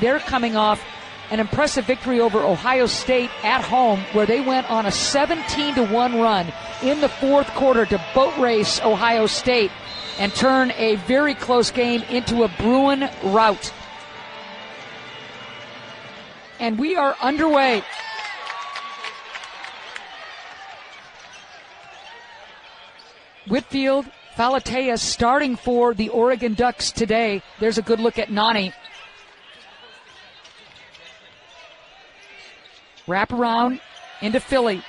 They're coming off an impressive victory over Ohio State at home, where they went on a 17-1 run in the fourth quarter to boat race Ohio State and turn a very close game into a Bruin rout. And we are underway. Whitfield, Falatea starting for the Oregon Ducks today. There's a good look at Nani. Wrap around into Philly.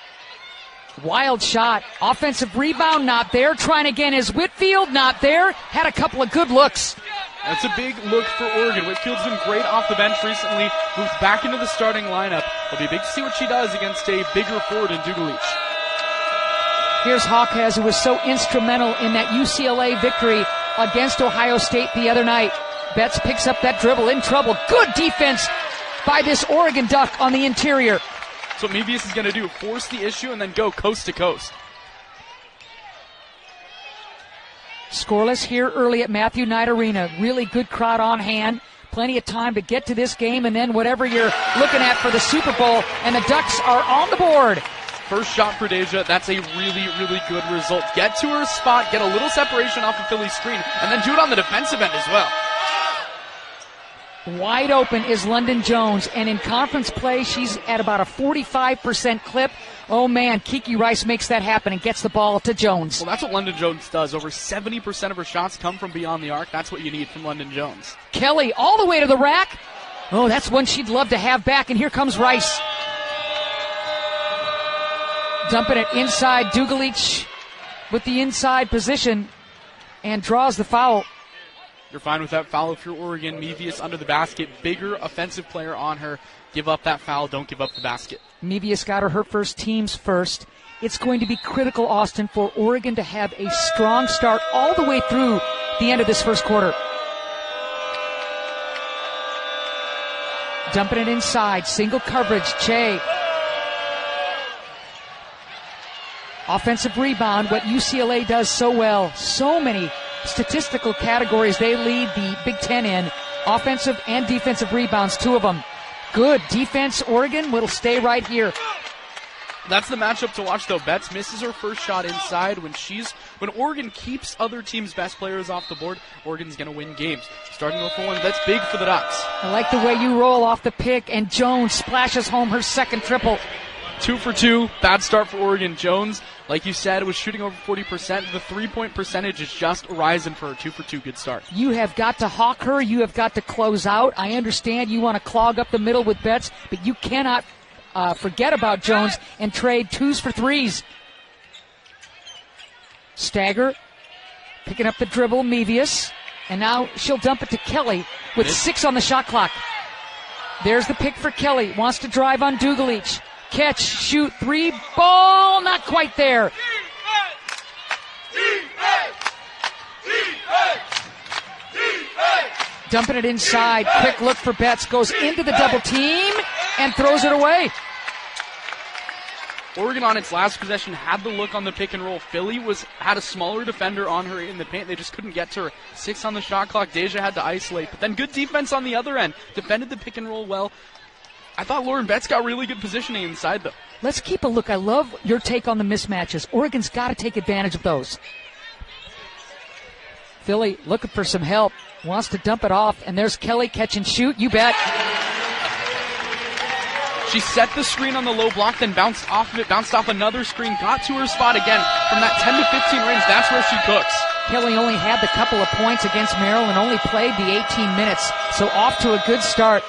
Wild shot. Offensive rebound, not there. Trying again is Whitfield, not there. Had a couple of good looks. That's a big look for Oregon. Whitfield's been great off the bench recently. Moves back into the starting lineup. It'll be big to see what she does against a bigger forward in Dugalich. Here's Hawkes, who was so instrumental in that UCLA victory against Ohio State the other night. Betts picks up that dribble, in trouble. Good defense by this Oregon Duck on the interior. That's what Mevius is going to do, force the issue and then go coast to coast. Scoreless here early at Matthew Knight Arena. Really good crowd on hand. Plenty of time to get to this game, and then whatever you're looking at for the Super Bowl, and the Ducks are on the board. First shot for Deja, that's a really, really good result. Get to her spot, get a little separation off of Philly's screen, and then do it on the defensive end as well. Wide open is London Jones, and in conference play, she's at about a 45% clip. Oh man, Kiki Rice makes that happen and gets the ball to Jones. Well, that's what London Jones does. Over 70% of her shots come from beyond the arc. That's what you need from London Jones. Kelly all the way to the rack. Oh, that's one she'd love to have back, and here comes Rice. Dumping it inside. Dugalich with the inside position and draws the foul. You're fine with that foul if you're Oregon. Mevius under the basket. Bigger offensive player on her. Give up that foul. Don't give up the basket. Mevius got her first, teams first. It's going to be critical, Austin, for Oregon to have a strong start all the way through the end of this first quarter. Dumping it inside. Single coverage. Che. Offensive rebound, what UCLA does so well. So many statistical categories they lead the Big Ten in. Offensive and defensive rebounds, two of them. Good defense, Oregon will stay right here. That's the matchup to watch, though. Betts misses her first shot inside. When Oregon keeps other teams' best players off the board, Oregon's going to win games. Starting with one, that's big for the Ducks. I like the way you roll off the pick, and Jones splashes home her second triple. 2 for 2. Bad start for Oregon. Jones, like you said, was shooting over 40%. The three-point percentage is just rising for her. 2 for 2. Good start. You have got to hawk her. You have got to close out. I understand you want to clog up the middle with Betts, but you cannot forget about Jones and trade 2s for 3s. Stagger, picking up the dribble, Mevius, and now she'll dump it to Kelly with 6 on the shot clock. There's the pick for Kelly. Wants to drive on Dugalich. Catch, shoot, 3, ball, not quite there. Dumping it inside, quick look for Betts, goes into the double team and throws it away. Oregon on its last possession had the look on the pick and roll. Philly had a smaller defender on her in the paint. They just couldn't get to her. 6 on the shot clock. Deja had to isolate, but then good defense on the other end. Defended the pick and roll well. I thought Lauren Betts got really good positioning inside, though. Let's keep a look. I love your take on the mismatches. Oregon's got to take advantage of those. Philly looking for some help. Wants to dump it off, and there's Kelly catch and shoot. You bet. She set the screen on the low block, then bounced off of it, bounced off another screen, got to her spot again. From that 10 to 15 range, that's where she cooks. Kelly only had the couple of points against Maryland, only played the 18 minutes, so off to a good start.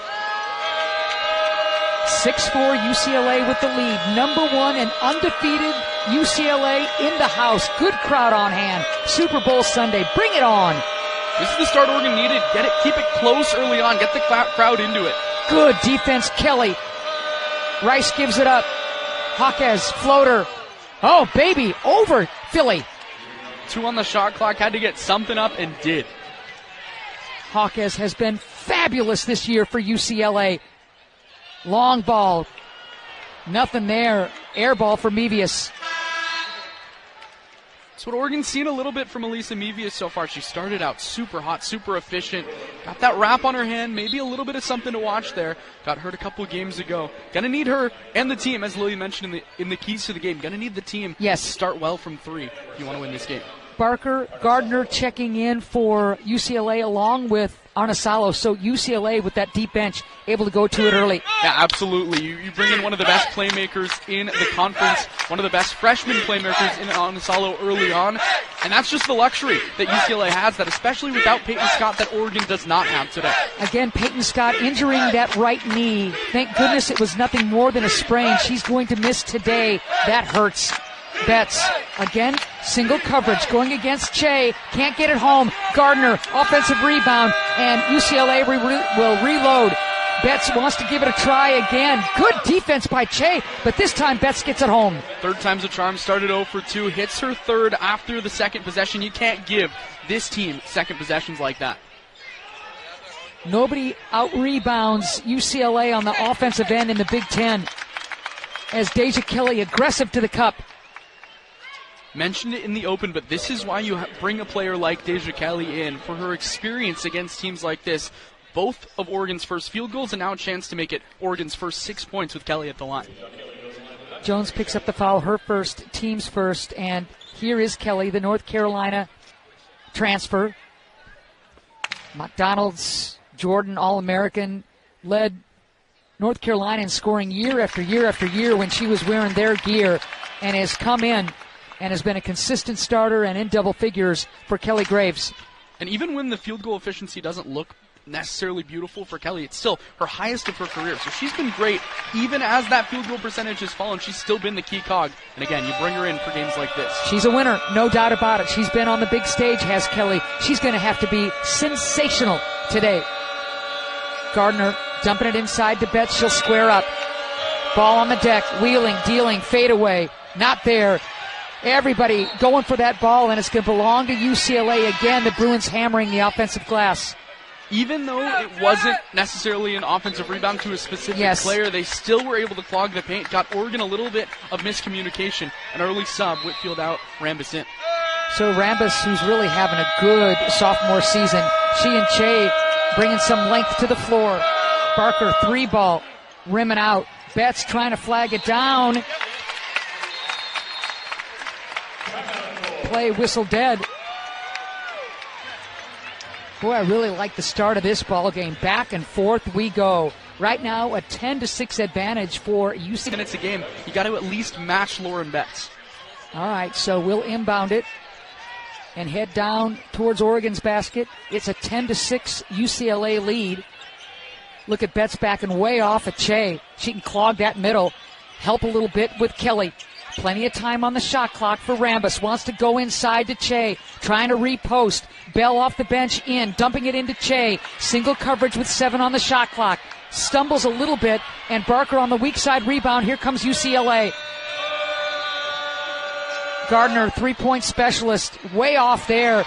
6-4 UCLA with the lead. Number 1 and undefeated UCLA in the house. Good crowd on hand. Super Bowl Sunday. Bring it on. This is the start Oregon needed. Get it, keep it close early on. Get the crowd into it. Good defense, Kelly. Rice gives it up. Hawkes, floater. Oh, baby, over Philly. 2 on the shot clock. Had to get something up and did. Hawkes has been fabulous this year for UCLA. Long ball. Nothing there. Air ball for Mevius. That's what Oregon's seen a little bit from Elisa Mevius so far. She started out super hot, super efficient. Got that wrap on her hand, maybe a little bit of something to watch there. Got hurt a couple games ago. Gonna need her and the team, as Lily mentioned in the keys to the game. Gonna need the team to start well from three if you want to win this game. Barker, Gardner checking in for UCLA along with Arnasalo. So UCLA with that deep bench able to go to it early. Yeah, absolutely. You bring in one of the best playmakers in the conference, one of the best freshman playmakers in Arnasalo early on, and that's just the luxury that UCLA has, that especially without Peyton Scott, that Oregon does not have today. Again, Peyton Scott injuring that right knee. Thank goodness it was nothing more than a sprain. She's going to miss today. That hurts. Betts, again, single coverage, going against Che, can't get it home. Gardner, offensive rebound, and UCLA will reload. Betts wants to give it a try again. Good defense by Che, but this time Betts gets it home. Third time's a charm, started 0 for 2, hits her third after the second possession. You can't give this team second possessions like that. Nobody out-rebounds UCLA on the offensive end in the Big Ten, as Deja Kelly aggressive to the cup. Mentioned it in the open, but this is why you bring a player like Deja Kelly in, for her experience against teams like this. Both of Oregon's first field goals, and now a chance to make it Oregon's first 6 points with Kelly at the line. Jones picks up the foul, her first, team's first, and here is Kelly, the North Carolina transfer. McDonald's, Jordan, All-American, led North Carolina in scoring year after year after year when she was wearing their gear, and has come in and has been a consistent starter and in double figures for Kelly Graves. And even when the field goal efficiency doesn't look necessarily beautiful for Kelly, it's still her highest of her career. So she's been great. Even as that field goal percentage has fallen, she's still been the key cog. And again, you bring her in for games like this. She's a winner, no doubt about it. She's been on the big stage, has Kelly. She's going to have to be sensational today. Gardner dumping it inside to Betts. She'll square up. Ball on the deck, wheeling, dealing, fade away. Not there. Everybody going for that ball, and it's going to belong to UCLA again. The Bruins hammering the offensive glass. Even though it wasn't necessarily an offensive rebound to a specific player, they still were able to clog the paint. Got Oregon a little bit of miscommunication. An early sub, Whitfield out, Rambis in. So Rambis, who's really having a good sophomore season, she and Che bringing some length to the floor. Barker, 3-ball, rimming out. Betts trying to flag it down. Play whistle dead. Boy, I really like the start of this ball game. Back and forth we go. Right now, a 10-6 advantage for UCLA. Minutes a game. You got to at least match Lauren Betts. All right, so we'll inbound it and head down towards Oregon's basket. It's a 10-6 UCLA lead. Look at Betts backing way off at Che. She can clog that middle. Help a little bit with Kelly. Plenty of time on the shot clock for Rambis. Wants to go inside to Che. Trying to repost. Bell off the bench in. Dumping it into Che. Single coverage with 7 on the shot clock. Stumbles a little bit. And Barker on the weak side rebound. Here comes UCLA. Gardner, 3-point specialist. Way off there.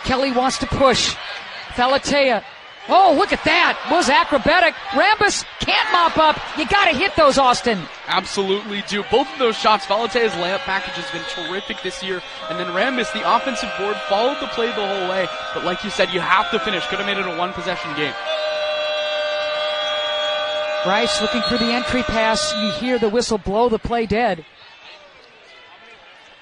Kelly wants to push. Falatea. Oh, look at that. Was acrobatic. Rambis can't mop up. You got to hit those, Austin. Absolutely do. Both of those shots, Falatea's layup package has been terrific this year. And then Rambis, the offensive board, followed the play the whole way. But like you said, you have to finish. Could have made it a one-possession game. Rice looking for the entry pass. You hear the whistle blow the play dead.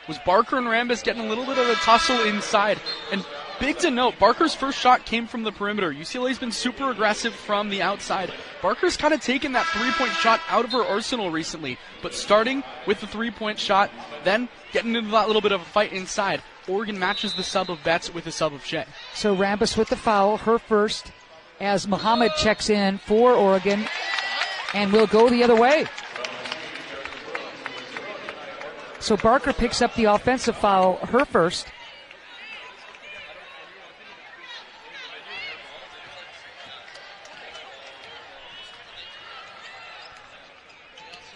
Was Barker and Rambis getting a little bit of a tussle inside. And big to note, Barker's first shot came from the perimeter. UCLA's been super aggressive from the outside. Barker's kind of taken that 3-point shot out of her arsenal recently, but starting with the 3-point shot, then getting into that little bit of a fight inside. Oregon matches the sub of Betts with a sub of Shea. So Rambis with the foul, her first, as Muhammad checks in for Oregon, and will go the other way. So Barker picks up the offensive foul, her first.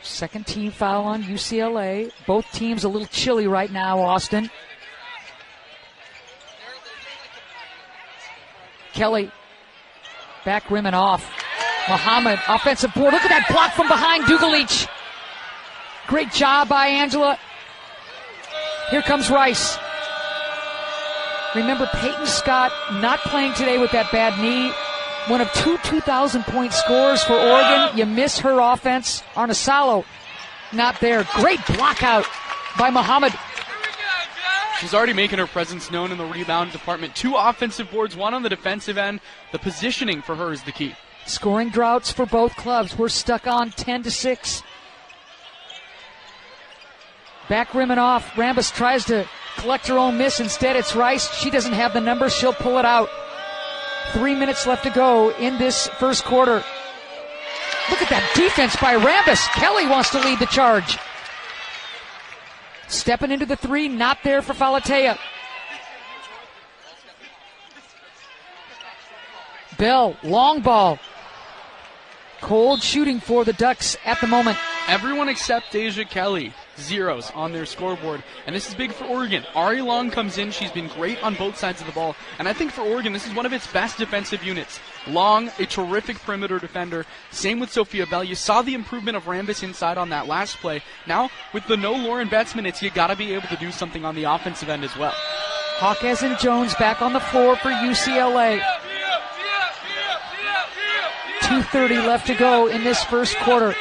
Second team foul on UCLA. Both teams a little chilly right now, Austin. Kelly, back rim and off. Muhammad, offensive board. Look at that block from behind Dugalich. Great job by Angela. Here comes Rice. Remember, Peyton Scott not playing today with that bad knee. One of two 2,000-point scores for Oregon. You miss her offense. Arnasalo not there. Great block out by Muhammad. She's already making her presence known in the rebound department. 2 offensive boards, 1 on the defensive end. The positioning for her is the key. Scoring droughts for both clubs. We're stuck on 10-6. Back rim and off. Rambis tries to collect her own miss. Instead, it's Rice. She doesn't have the numbers. She'll pull it out. 3 minutes left to go in this first quarter. Look at that defense by Rambis. Kelly wants to lead the charge. Stepping into the 3, not there for Falatea. Bell, long ball. Cold shooting for the Ducks at the moment. Everyone except Deja Kelly, zeros on their scoreboard. And this is big for Oregon. Ari Long comes in. She's been great on both sides of the ball. And I think for Oregon, this is one of its best defensive units. Long, a terrific perimeter defender. Same with Sophia Bell. You saw the improvement of Rambis inside on that last play. Now, with the no Lauren Betts minutes, you got to be able to do something on the offensive end as well. Hawkes and Jones back on the floor for UCLA. 2:30 left to go in this first quarter.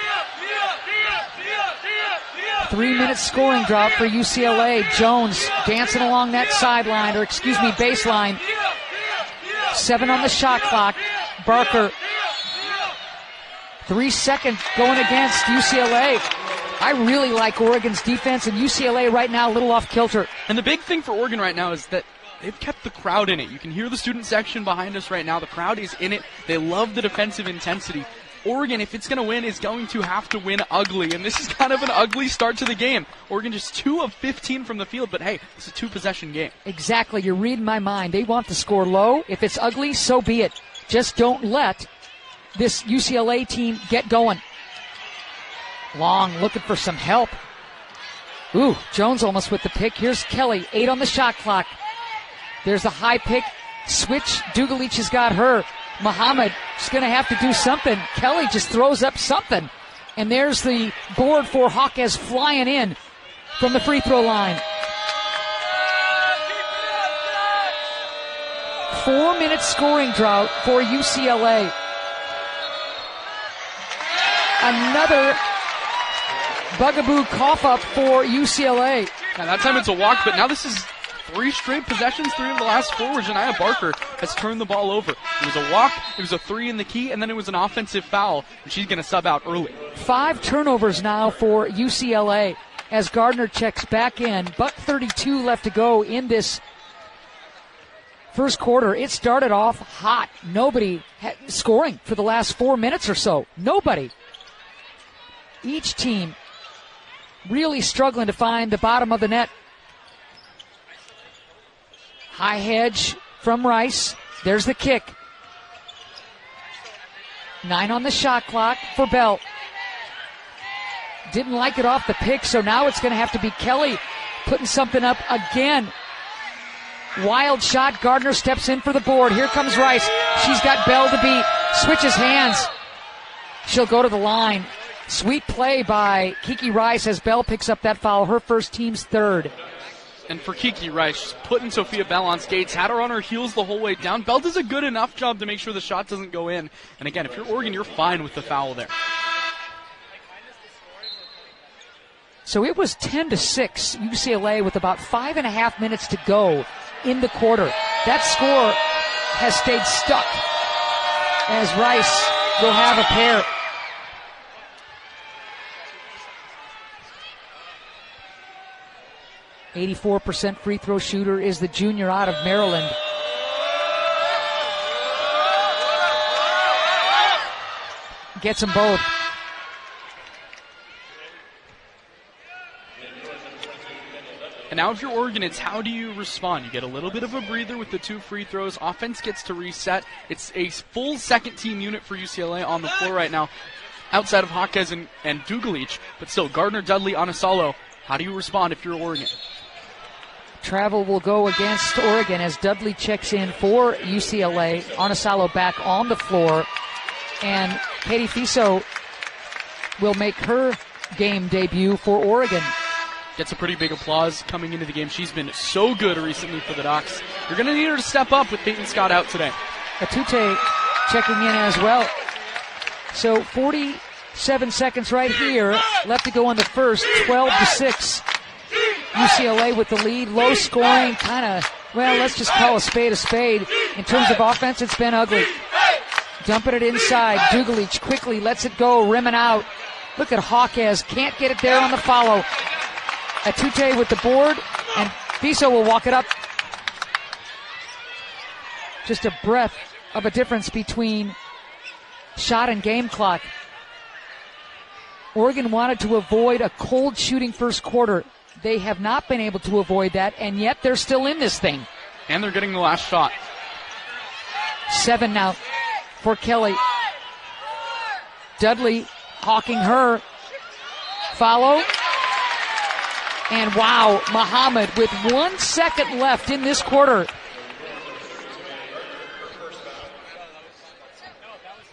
3 minute scoring drought for UCLA. Jones dancing along that sideline, baseline. 7 on the shot clock. Barker. 3 seconds going against UCLA. I really like Oregon's defense, and UCLA right now a little off kilter. And the big thing for Oregon right now is that they've kept the crowd in it. You can hear the student section behind us right now. The crowd is in it. They love the defensive intensity. Oregon, if it's going to win, is going to have to win ugly. And this is kind of an ugly start to the game. Oregon just 2 of 15 from the field, but hey, it's a 2-possession game. Exactly. You're reading my mind. They want to score low. If it's ugly, so be it. Just don't let this UCLA team get going. Long looking for some help. Ooh, Jones almost with the pick. Here's Kelly, 8 on the shot clock. There's the high pick. Switch. Dugalich has got her. Muhammad is going to have to do something. Kelly just throws up something. And there's the board for Hawkes flying in from the free throw line. 4 minute scoring drought for UCLA. Another bugaboo cough up for UCLA. Now that time it's a walk, but now this is 3 straight possessions, 3 of the last 4 where Janiah Barker has turned the ball over. It was a walk, it was a 3 in the key, and then it was an offensive foul, and she's going to sub out early. 5 turnovers now for UCLA as Gardner checks back in. $1:32 left to go in this first quarter. It started off hot. Nobody scoring for the last 4 minutes or so. Nobody. Each team really struggling to find the bottom of the net. High hedge from Rice. There's the kick. 9 on the shot clock for Bell. Didn't like it off the pick, so now it's going to have to be Kelly putting something up again. Wild shot. Gardner steps in for the board. Here comes Rice. She's got Bell to beat. Switches hands. She'll go to the line. Sweet play by Kiki Rice as Bell picks up that foul, her first, team's 3rd. And for Kiki Rice, she's putting Sophia Bell on skates, had her on her heels the whole way down. Bell does a good enough job to make sure the shot doesn't go in. And again, if you're Oregon, you're fine with the foul there. So it was 10-6 UCLA with about 5.5 minutes to go in the quarter. That score has stayed stuck as Rice will have a pair. .84% free throw shooter is the junior out of Maryland. Gets them both. And now if you're Oregon, it's how do you respond? You get a little bit of a breather with the 2 free throws. Offense gets to reset. It's a full second team unit for UCLA on the floor right now, outside of Hawkes and Dugalich. But still, Gardner, Dudley, Arnasalo. How do you respond if you're Oregon? Travel will go against Oregon as Dudley checks in for UCLA. Arnasalo back on the floor. And Katie Fiso will make her game debut for Oregon. gets a pretty big applause coming into the game. She's been so good recently for the Ducks. You're going to need her to step up with Peyton Scott out today. Atute checking in as well. So 47 seconds right here left to go in the first. 12-6. UCLA with the lead. Low scoring, kind of, well, let's just call a spade a spade. In terms of offense, it's been ugly. Dumping it inside. Dugalich quickly lets it go, rimming out. Look at Hawkes, can't get it there on the follow. Atute with the board, and Fiso will walk it up. Just a breath of a difference between shot and game clock. Oregon wanted to avoid a cold shooting first quarter. They have not been able to avoid that, and yet they're still in this thing. And they're getting the last shot. 7 now for Kelly. Dudley hawking her. Follow. And wow, Muhammad with 1 second left in this quarter.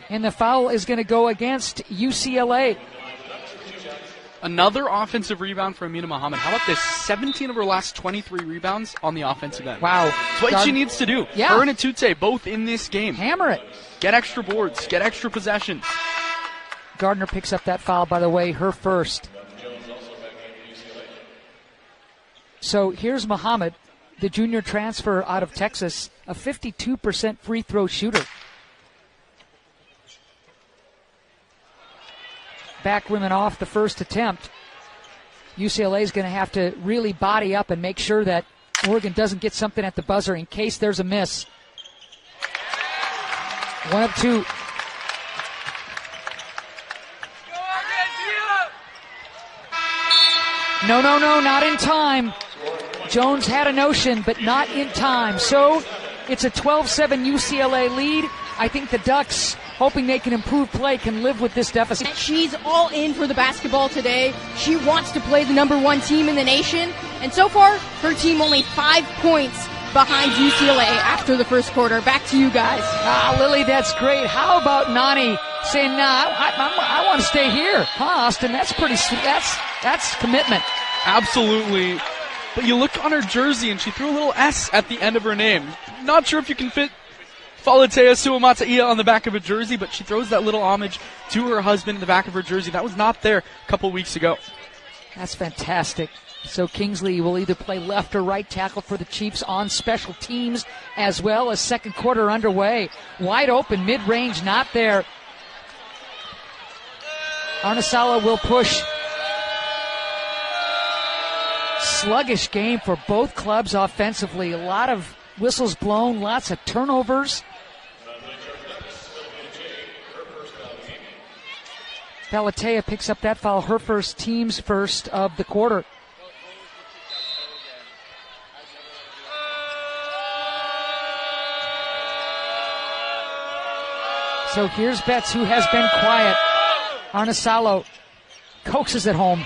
And the foul is going to go against UCLA. Another offensive rebound for Amina Muhammad. How about this? 17 of her last 23 rebounds on the offensive end. Wow. That's what she needs to do. Yeah. Her and Atute both in this game. Hammer it. Get extra boards. Get extra possessions. Gardner picks up that foul, by the way, her first. So here's Muhammad, the junior transfer out of Texas, a 52% free throw shooter. Back women off the first attempt. UCLA is going to have to really body up and make sure that Oregon doesn't get something at the buzzer in case there's a miss. 1 of 2. No, not in time. Jones had a notion, but not in time. So it's a 12-7 UCLA lead. I think the Ducks, hoping they can improve play, can live with this deficit. She's all in for the basketball today. She wants to play the number 1 team in the nation. And so far, her team only 5 points behind UCLA after the first quarter. Back to you guys. Lily, that's great. How about Nani saying, I want to stay here. Huh, Austin? That's pretty sweet. That's commitment. Absolutely. But you look on her jersey, and she threw a little S at the end of her name. Not sure if you can fit Falatea Suamataia on the back of a jersey, but she throws that little homage to her husband in the back of her jersey. That was not there a couple weeks ago. That's fantastic. So Kingsley will either play left or right tackle for the Chiefs on special teams as well as second quarter underway. Wide open, mid-range, not there. Arnisala will push. Sluggish game for both clubs offensively. A lot of whistles blown, lots of turnovers. Falatea picks up that foul, her first, team's first of the quarter. So here's Betts, who has been quiet. Arnisalo coaxes it home.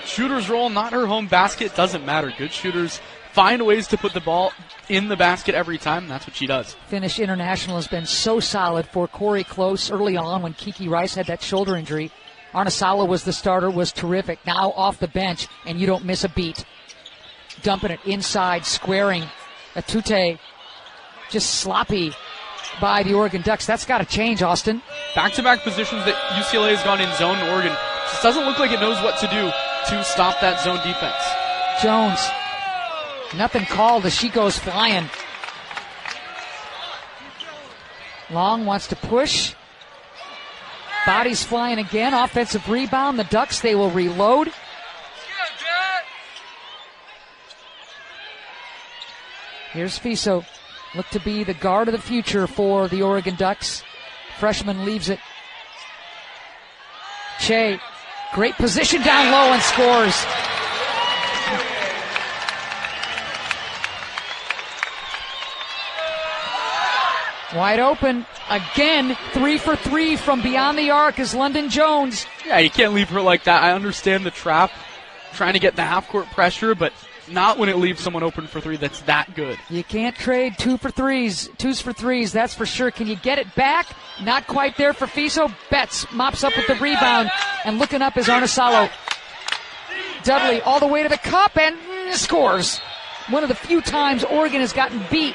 Shooter's roll, not her home basket, doesn't matter. Good shooters find ways to put the ball in the basket every time. That's what she does. Finnish international has been so solid for Corey Close early on when Kiki Rice had that shoulder injury. Arnisala was the starter, was terrific. Now off the bench, and you don't miss a beat. Dumping it inside, squaring. Atute just sloppy by the Oregon Ducks. That's got to change, Austin. Back-to-back positions that UCLA has gone in zone. Oregon just doesn't look like it knows what to do to stop that zone defense. Jones, nothing called as she goes flying. Long wants to push. Bodies flying again. Offensive rebound. The Ducks, they will reload. Here's Fiso. Look to be the guard of the future for the Oregon Ducks. Freshman leaves it. Che, great position down low and scores. Wide open. Again, 3 for 3 from beyond the arc is London Jones. Yeah, you can't leave her like that. I understand the trap, trying to get the half-court pressure, but not when it leaves someone open for 3 that's that good. You can't trade 2 for 3s. 2s for 3s, that's for sure. Can you get it back? Not quite there for Fiso. Betts mops up with the rebound, and looking up is Arnisalo. Dudley all the way to the cup and scores. One of the few times Oregon has gotten beat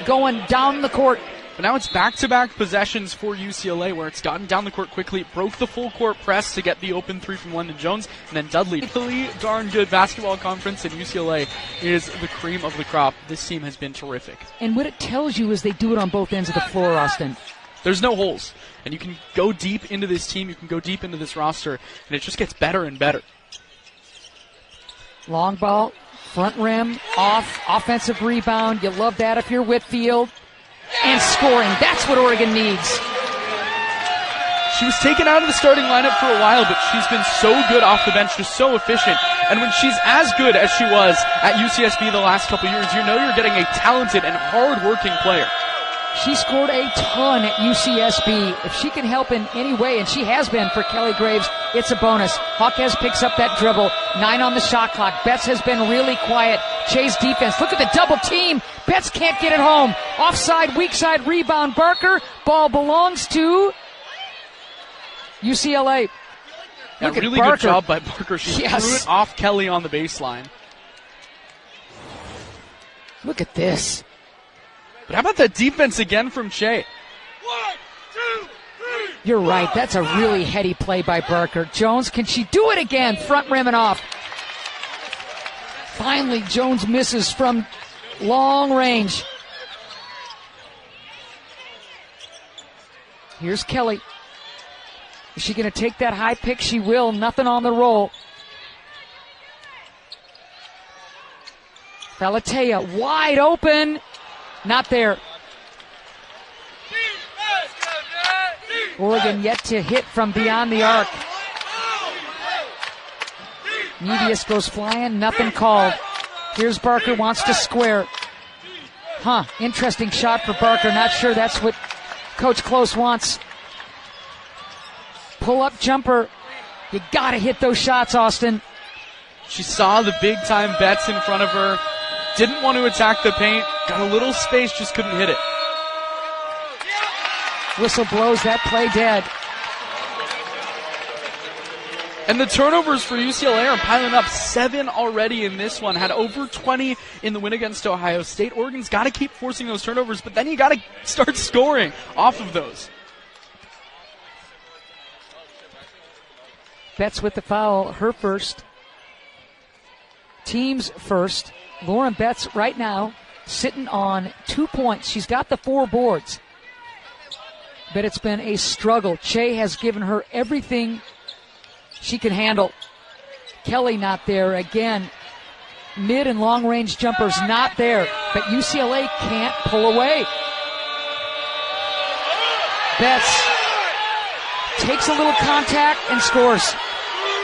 going down the court. But now it's back-to-back possessions for UCLA where it's gotten down the court quickly. It broke the full court press to get the open three from London Jones. And then Dudley. Really darn good basketball conference, and UCLA is the cream of the crop. This team has been terrific. And what it tells you is they do it on both ends of the floor, Austin. There's no holes. And you can go deep into this team. You can go deep into this roster. And it just gets better and better. Long ball, front rim, off, offensive rebound. You love that if you're Whitfield. And scoring. That's what Oregon needs. She was taken out of the starting lineup for a while, but she's been so good off the bench, just so efficient. And when she's as good as she was at UCSB the last couple years, you know you're getting a talented and hard-working player. She scored a ton at UCSB. If she can help in any way, and she has been for Kelly Graves, it's a bonus. Hawkes picks up that dribble. 9 on the shot clock. Betts has been really quiet. Che's defense. Look at the double team. Betts can't get it home. Offside, weak side rebound. Barker. Ball belongs to UCLA. Look at really Barker. Good job by Barker. She threw it off Kelly on the baseline. Look at this. But how about that defense again from Che? 1, 2, 3. You're right. That's a really heady play by Barker. Jones, can she do it again? Front rim and off. Finally, Jones misses from long range. Here's Kelly. Is she going to take that high pick? She will. Nothing on the roll. Falatea wide open. Not there. Oregon yet to hit from beyond the arc. Nevius goes flying, nothing called. Here's Barker, wants to square. Interesting shot for Barker. Not sure that's what Coach Close wants. Pull-up jumper. You gotta hit those shots, Austin. She saw the big-time Betts in front of her. Didn't want to attack the paint. Got a little space, just couldn't hit it. Whistle blows, that play dead. And the turnovers for UCLA are piling up. 7 already in this one. Had over 20 in the win against Ohio State. Oregon's got to keep forcing those turnovers, but then you got to start scoring off of those. Betts with the foul, her first. Team's first. Lauren Betts right now sitting on 2 points. She's got the 4 boards. But it's been a struggle. Che has given her everything she can handle. Kelly not there again. Mid and long range jumpers not there. But UCLA can't pull away. Betts takes a little contact and scores.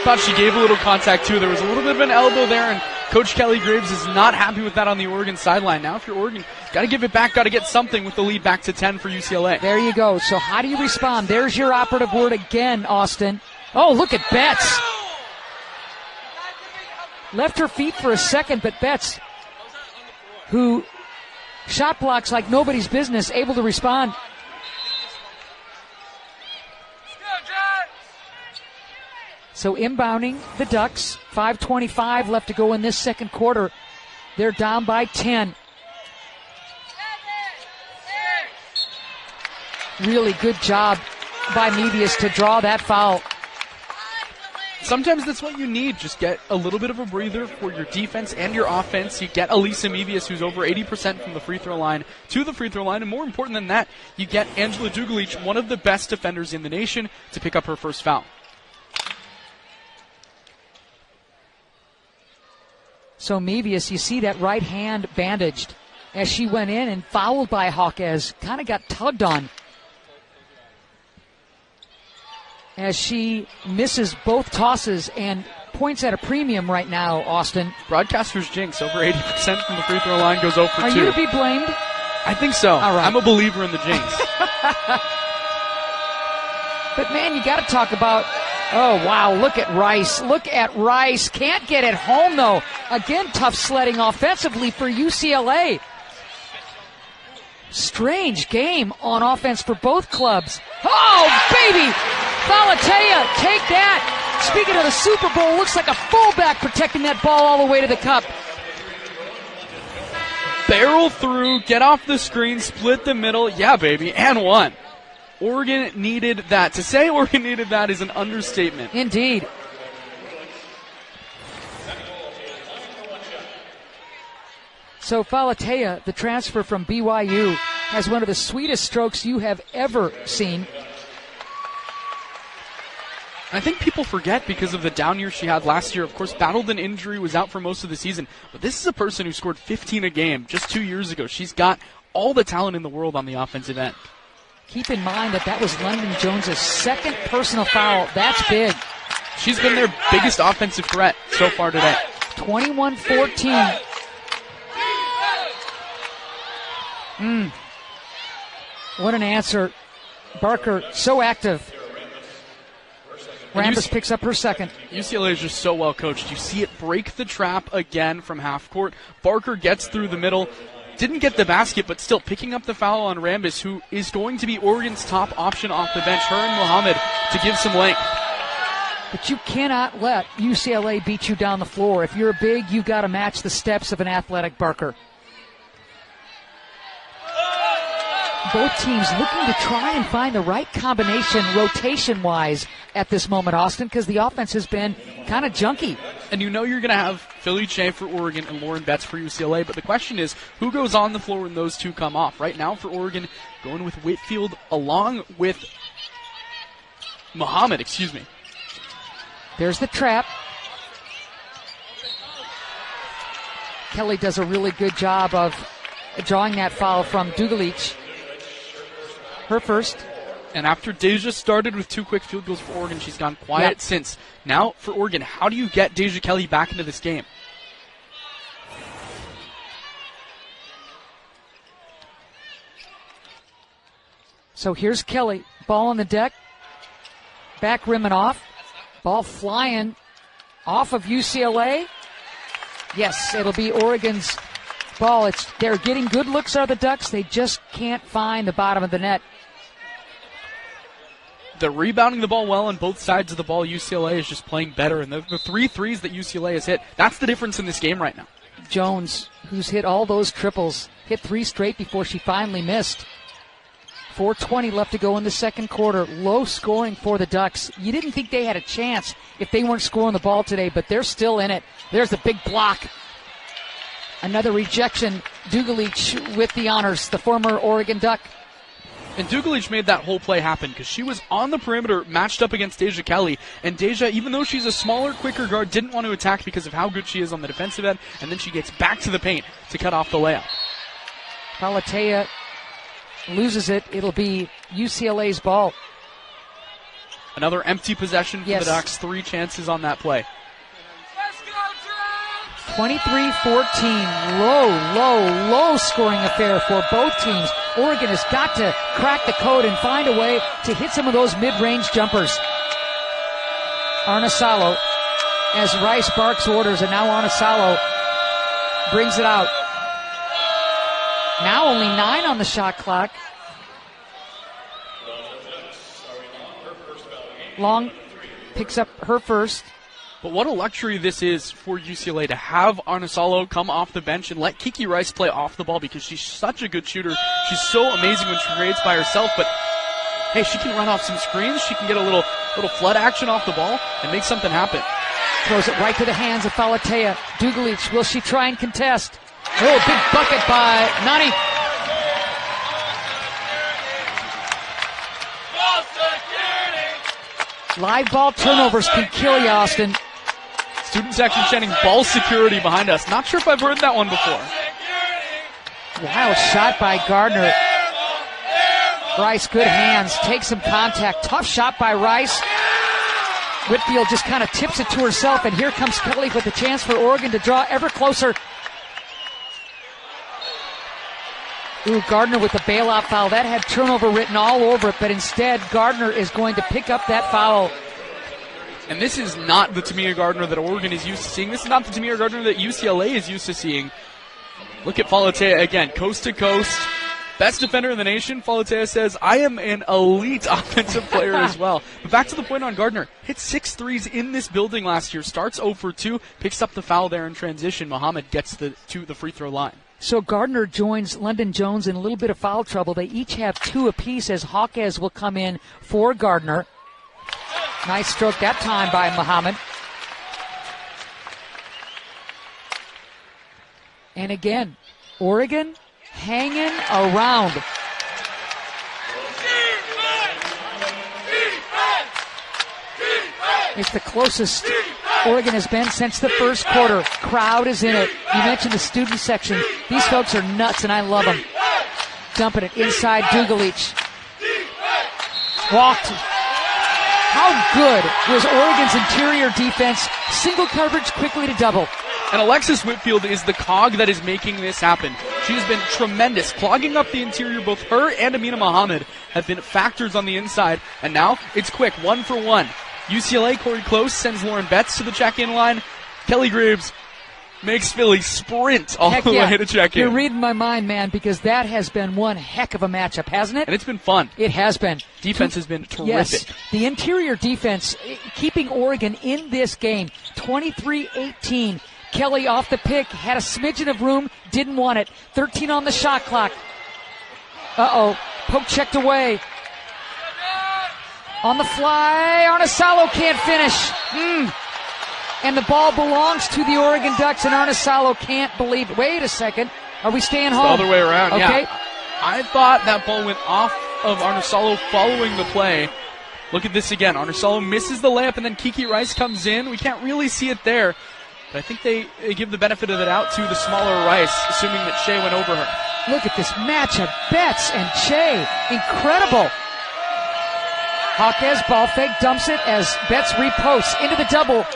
Thought she gave a little contact too. There was a little bit of an elbow there, and Coach Kelly Graves is not happy with that on the Oregon sideline. Now if you're Oregon, got to give it back, got to get something with the lead back to 10 for UCLA. There you go. So how do you respond? There's your operative word again, Austin. Oh, look at Betts. Left her feet for a second, but Betts, who shot blocks like nobody's business, able to respond. So inbounding the Ducks, 5:25 left to go in this second quarter. They're down by 10. Really good job by Nevius to draw that foul. Sometimes that's what you need. Just get a little bit of a breather for your defense and your offense. You get Elisa Mevius, who's over 80% from the free throw line, to the free throw line. And more important than that, you get Angela Dugalich, one of the best defenders in the nation, to pick up her first foul. So Mevius, you see that right hand bandaged as she went in and fouled by Hawkes. Kind of got tugged on as she misses both tosses and points at a premium right now, Austin. Broadcaster's jinx, over 80% from the free throw line, goes 0 for 2. Are you to be blamed? I think so. All right. I'm a believer in the jinx. But, man, you got to talk about, oh, wow, look at Rice. Look at Rice. Can't get it home, though. Again, tough sledding offensively for UCLA. Strange game on offense for both clubs. Oh, baby! Falatea, take that. Speaking of the Super Bowl, looks like a fullback protecting that ball all the way to the cup. Barrel through, get off the screen, split the middle. Yeah, baby, and one. Oregon needed that. To say Oregon needed that is an understatement. Indeed. So Falatea, the transfer from BYU, has one of the sweetest strokes you have ever seen. I think people forget because of the down year she had last year. Of course, battled an injury, was out for most of the season. But this is a person who scored 15 a game just 2 years ago. She's got all the talent in the world on the offensive end. Keep in mind that was London Jones' second personal foul. That's big. She's been their biggest offensive threat so far today. 21-14. What an answer. Barker, so active. Rambis picks up her second. UCLA is just so well coached. You see it break the trap again from half court. Barker gets through the middle. Didn't get the basket, but still picking up the foul on Rambis, who is going to be Oregon's top option off the bench, her and Muhammad, to give some length. But you cannot let UCLA beat you down the floor. If you're big, you've got to match the steps of an athletic Barker. Both teams looking to try and find the right combination rotation-wise at this moment, Austin, because the offense has been kind of junky. And you know you're going to have Philly Che for Oregon and Lauren Betts for UCLA, but the question is, who goes on the floor when those two come off? Right now for Oregon, going with Whitfield along with Muhammad, There's the trap. Kelly does a really good job of drawing that foul from Dugalich. Her first. And after Deja started with 2 quick field goals for Oregon, she's gone quiet since. Now for Oregon, how do you get Deja Kelly back into this game? So here's Kelly. Ball on the deck. Back rim and off. Ball flying off of UCLA. Yes, it'll be Oregon's ball. They're getting good looks, are the Ducks. They just can't find the bottom of the net. They're rebounding the ball well on both sides of the ball. UCLA is just playing better. And the 3 threes that UCLA has hit, that's the difference in this game right now. Jones, who's hit all those triples, hit 3 straight before she finally missed. 4:20 left to go in the second quarter. Low scoring for the Ducks. You didn't think they had a chance if they weren't scoring the ball today, but they're still in it. There's the big block. Another rejection. Dugalich with the honors, the former Oregon Duck. And Dugalich made that whole play happen because she was on the perimeter matched up against Deja Kelly. And Deja, even though she's a smaller, quicker guard, didn't want to attack because of how good she is on the defensive end. And then she gets back to the paint to cut off the layup. Falatea loses it. It'll be UCLA's ball. Another empty possession for the Ducks. 3 chances on that play. 23-14. Low scoring affair for both teams. Oregon has got to crack the code and find a way to hit some of those mid-range jumpers. Arnasalo, as Rice barks orders, and now Arnasalo brings it out. Now only 9 on the shot clock. Long picks up her first. But what a luxury this is for UCLA to have Arnasalo come off the bench and let Kiki Rice play off the ball because she's such a good shooter. She's so amazing when she creates by herself, but hey, she can run off some screens. She can get a little flood action off the ball and make something happen. Throws it right to the hands of Falatea. Dugalich, will she try and contest? Oh, big bucket by Nani. Live ball turnovers can kill you, Austin. Student section chanting ball security behind us. Not sure if I've heard that one before. Wild shot by Gardner. Rice, good hands, takes some contact. Tough shot by Rice. Whitfield just kind of tips it to herself, and here comes Kelly with the chance for Oregon to draw ever closer. Ooh, Gardner with the bailout foul. That had turnover written all over it, but instead Gardner is going to pick up that foul. And this is not the Tamia Gardner that Oregon is used to seeing. This is not the Tamia Gardner that UCLA is used to seeing. Look at Falatea again, coast to coast. Best defender in the nation, Falatea says, I am an elite offensive player as well. But back to the point on Gardner. Hit 6 threes in this building last year. Starts 0 for 2. Picks up the foul there in transition. Muhammad gets to the free throw line. So Gardner joins London Jones in a little bit of foul trouble. They each have 2 apiece as Hawkes will come in for Gardner. Nice stroke that time by Muhammad. And again, Oregon hanging around. It's the closest Oregon has been since the first quarter. Crowd is in it. You mentioned the student section. These folks are nuts, and I love them. Dumping it inside Dugalich. Walked. How good was Oregon's interior defense? Single coverage quickly to double. And Alexis Whitfield is the cog that is making this happen. She has been tremendous, clogging up the interior. Both her and Amina Muhammad have been factors on the inside. And now it's quick, 1 for 1. UCLA, Corey Close sends Lauren Betts to the check-in line. Kelly Graves makes Philly sprint all the way to check in. You're reading my mind, man, because that has been one heck of a matchup, hasn't it? And it's been fun. It has been. Defense has been terrific. Yes, the interior defense keeping Oregon in this game. 23-18. Kelly off the pick, had a smidgen of room, didn't want it. 13 on the shot clock. Poke checked away. On the fly, Arnisalo can't finish. And the ball belongs to the Oregon Ducks, and Arnisalo can't believe it. Wait a second. Are we staying home? It's the other way around, okay. Yeah. I thought that ball went off of Arnisalo following the play. Look at this again. Arnisalo misses the layup, and then Kiki Rice comes in. We can't really see it there. But I think they give the benefit of the doubt to the smaller Rice, assuming that Shea went over her. Look at this matchup. Betts and Shea. Incredible. Hawkes ball fake, dumps it as Betts reposts into the double.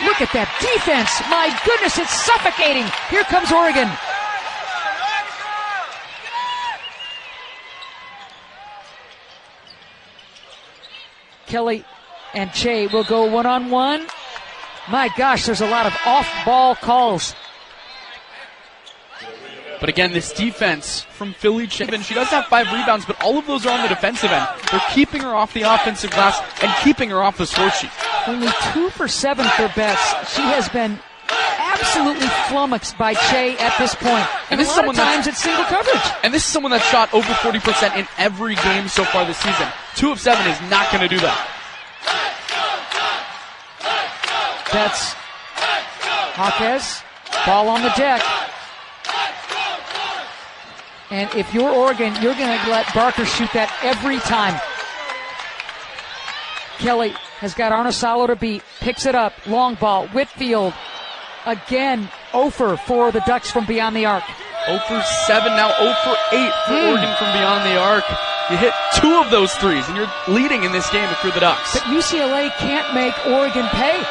Look at that defense. My goodness, it's suffocating. Here comes Oregon. Kelly and Shea will go one-on-one. My gosh, there's a lot of off-ball calls. But again, this defense from Philly, she does have 5 rebounds, but all of those are on the defensive end. They're keeping her off the offensive glass and keeping her off the score sheet. Only 2 for 7 for Betts. She has been absolutely flummoxed by Shea at this point. And this a lot of times it's single coverage. And this is someone that's shot over 40% in every game so far this season. 2 of 7 is not going to do that. Betts. Hawkes. Ball on the deck. And if you're Oregon, you're going to let Barker shoot that every time. Kelly has got Arnisalo to beat. Picks it up. Long ball. Whitfield. Again, 0 for the Ducks from beyond the arc. 0 for 7, now 0 for 8 for Oregon from beyond the arc. You hit 2 of those threes, and you're leading in this game if you're the Ducks. But UCLA can't make Oregon pay.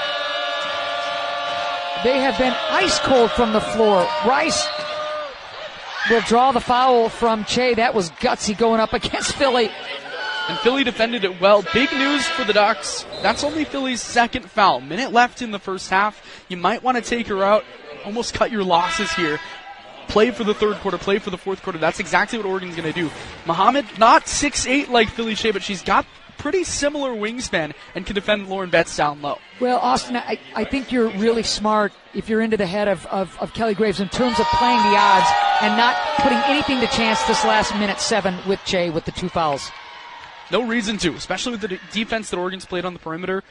They have been ice cold from the floor. Rice will draw the foul from Che. That was gutsy going up against Philly. And Philly defended it well. Big news for the Ducks. That's only Philly's second foul. Minute left in the first half. You might want to take her out. Almost cut your losses here. Play for the third quarter. Play for the fourth quarter. That's exactly what Oregon's going to do. Muhammad, not 6'8" like Philly Shea, but she's got pretty similar wingspan and can defend Lauren Betts down low. Well, Austin, I think you're really smart if you're into the head of Kelly Graves in terms of playing the odds and not putting anything to chance this last minute 7 with Che with the 2 fouls. No reason to, especially with the defense that Oregon's played on the perimeter.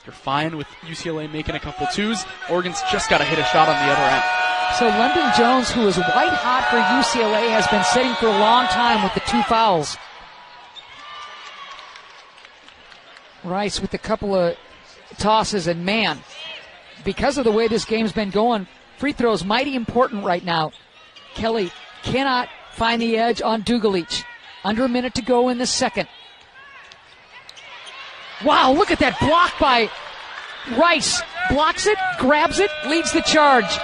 You're fine with UCLA making a couple 2s. Oregon's just got to hit a shot on the other end. So London Jones, who is white hot for UCLA, has been sitting for a long time with the 2 fouls. Rice with a couple of tosses, and man, because of the way this game's been going, free throws mighty important right now. Kelly cannot find the edge on Dugalich. Under a minute to go in the second. Wow, look at that block by Rice. Blocks it, grabs it, leads the charge.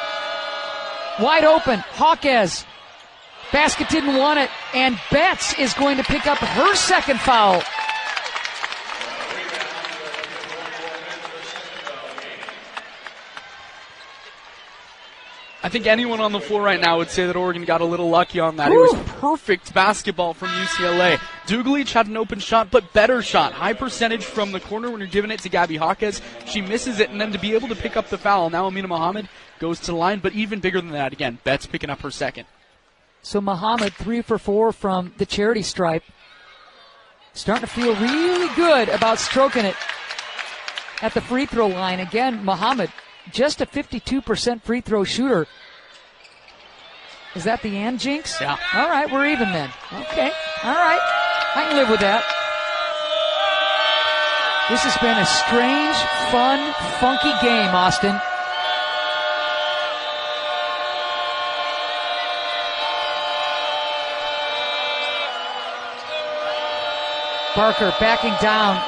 Wide open, Hawkes. Basket didn't want it, and Betts is going to pick up her second foul. I think anyone on the floor right now would say that Oregon got a little lucky on that. It was perfect basketball from UCLA. Dugalich had an open shot, but better shot. High percentage from the corner when you're giving it to Gabby Jaquez. She misses it, and then to be able to pick up the foul. Now Amina Mohammed goes to the line, but even bigger than that, again, Betts picking up her second. So Mohammed 3 for 4 from the charity stripe. Starting to feel really good about stroking it at the free throw line. Again, Mohammed, just a 52% free throw shooter. Is that the and jinx? Yeah. All right, we're even then. Okay. All right. I can live with that. This has been a strange, fun, funky game, Austin. Barker backing down.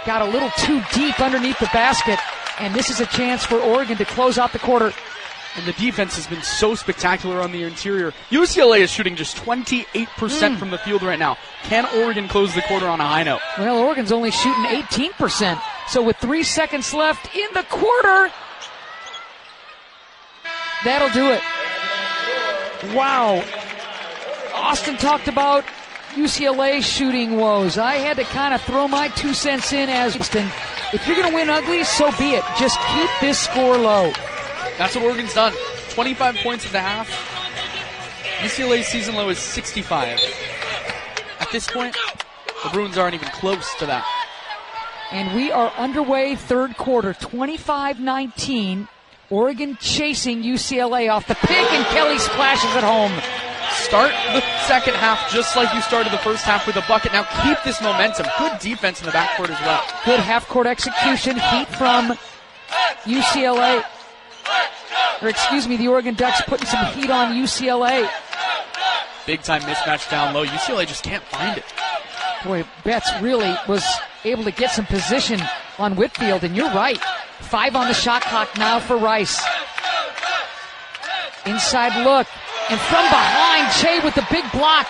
Got a little too deep underneath the basket. And this is a chance for Oregon to close out the quarter. And the defense has been so spectacular on the interior. UCLA is shooting just 28% from the field right now. Can Oregon close the quarter on a high note? Well, Oregon's only shooting 18%. So with 3 seconds left in the quarter, that'll do it. Wow. Austin talked about UCLA shooting woes. I had to kind of throw my 2 cents in as Austin. If you're going to win ugly, so be it. Just keep this score low. That's what Oregon's done. 25 points at the half. UCLA's season low is 65. At this point, the Bruins aren't even close to that. And we are underway third quarter, 25-19. Oregon chasing UCLA off the pick, and Kelly splashes it home. Start the second half just like you started the first half with a bucket. Now keep this momentum. Good defense in the backcourt as well. Good half-court execution. Heat from UCLA. Or excuse me, the Oregon Ducks putting some heat on UCLA. Big-time mismatch down low. UCLA just can't find it. Boy, Betts really was able to get some position on Whitfield, and you're right. 5 on the shot clock now for Rice. Inside look. And from behind, Che with the big block.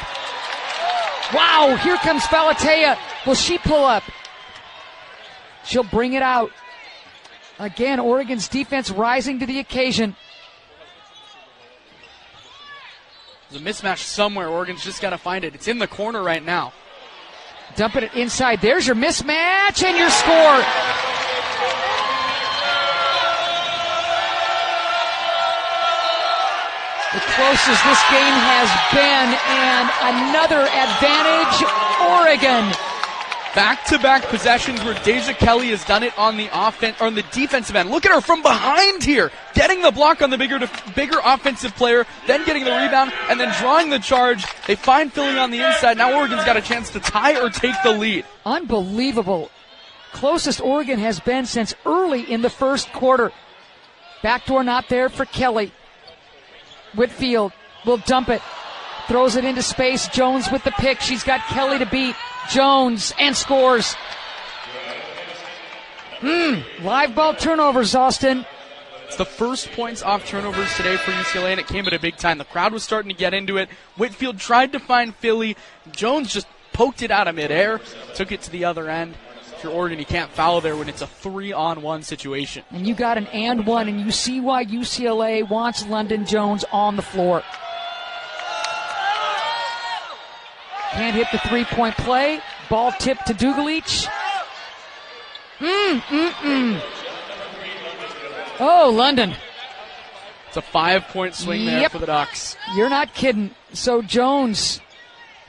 Wow, here comes Falatea. Will she pull up? She'll bring it out. Again, Oregon's defense rising to the occasion. There's a mismatch somewhere. Oregon's just got to find it. It's in the corner right now. Dumping it inside. There's your mismatch and your score. The closest this game has been, and another advantage, Oregon. Back-to-back possessions where Deja Kelly has done it on the on the defensive end. Look at her from behind here, getting the block on the bigger offensive player, then getting the rebound, and then drawing the charge. They find Philly on the inside. Now Oregon's got a chance to tie or take the lead. Unbelievable. Closest Oregon has been since early in the first quarter. Backdoor not there for Kelly. Whitfield will dump it. Throws it into space. Jones with the pick. She's got Kelly to beat. Jones and scores. Live ball turnovers, Austin. It's the first points off turnovers today for UCLA, and it came at a big time. The crowd was starting to get into it. Whitfield tried to find Philly. Jones just poked it out of midair, took it to the other end. If you're Oregon, you can't foul there when it's a 3-on-1 situation. And you got an and one, and you see why UCLA wants London Jones on the floor. Can't hit the three-point play. Ball tipped to Dugalich. Oh, London. It's a 5-point swing there for the Ducks. You're not kidding. So Jones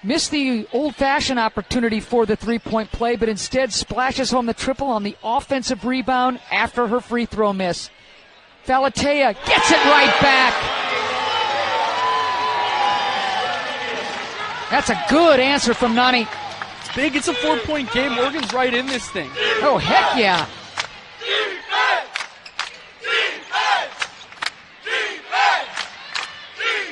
missed the old-fashioned opportunity for the three-point play, but instead splashes home the triple on the offensive rebound after her free throw miss. Falatea gets it right back. That's a good answer from Nani. It's big. It's a 4-point game. Oregon's right in this thing. Oh, heck yeah.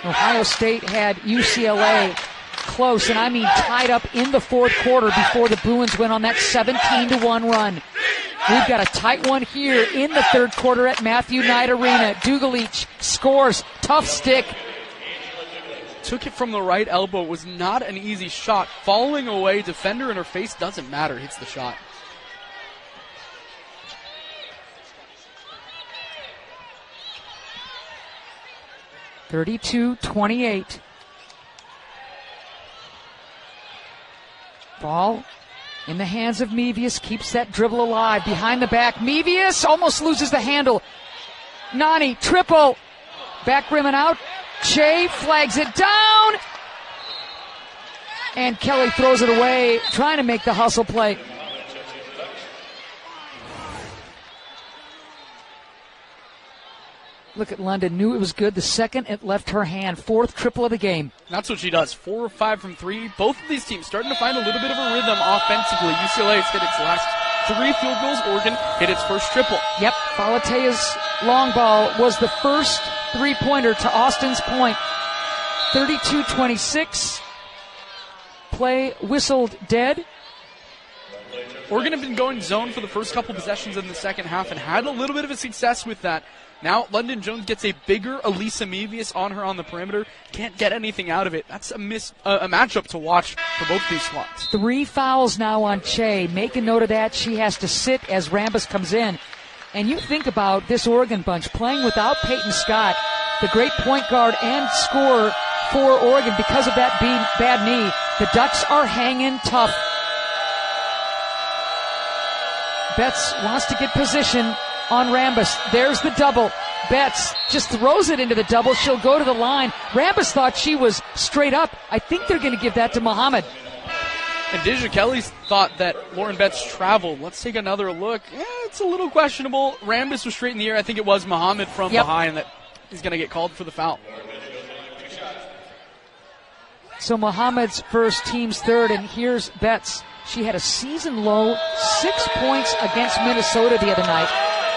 Ohio State had UCLA close, and I mean tied up in the fourth quarter before the Bruins went on that 17-1 run. We've got a tight one here in the third quarter at Matthew Knight Arena. Dugalich scores. Tough stick. Took it from the right elbow. It was not an easy shot. Falling away, defender in her face, doesn't matter. Hits the shot. 32-28. Ball in the hands of Mevius, keeps that dribble alive. Behind the back, Mevius almost loses the handle. Nani, triple. Back rim and out. Che flags it down. And Kelly throws it away, trying to make the hustle play. Look at London, knew it was good. The second it left her hand, fourth triple of the game. That's what she does. 4 of 5 from 3. Both of these teams starting to find a little bit of a rhythm offensively. UCLA has hit its last 3 field goals. Oregon hit its first triple. Yep, Falatea's long ball was the first three-pointer to Austin's point. 32-26. Play whistled dead. Oregon have been going zone for the first couple possessions in the second half and had a little bit of a success with that. Now London Jones gets a bigger Elisa Mevius on her on the perimeter. Can't get anything out of it. That's a matchup to watch for both these squads. 3 fouls now on Che. Make a note of that. She has to sit as Rambis comes in. And you think about this Oregon bunch playing without Peyton Scott, the great point guard and scorer for Oregon because of that bad knee. The Ducks are hanging tough. Betts wants to get position on Rambis. There's the double. Betts just throws it into the double. She'll go to the line. Rambis thought she was straight up. I think they're going to give that to Muhammad. And Deja Kelly thought that Lauren Betts traveled. Let's take another look. It's a little questionable. Rambis was straight in the air. I think it was Muhammad from behind that is going to get called for the foul. So Muhammad's first, team's third, and here's Betts. She had a season-low 6 points against Minnesota the other night,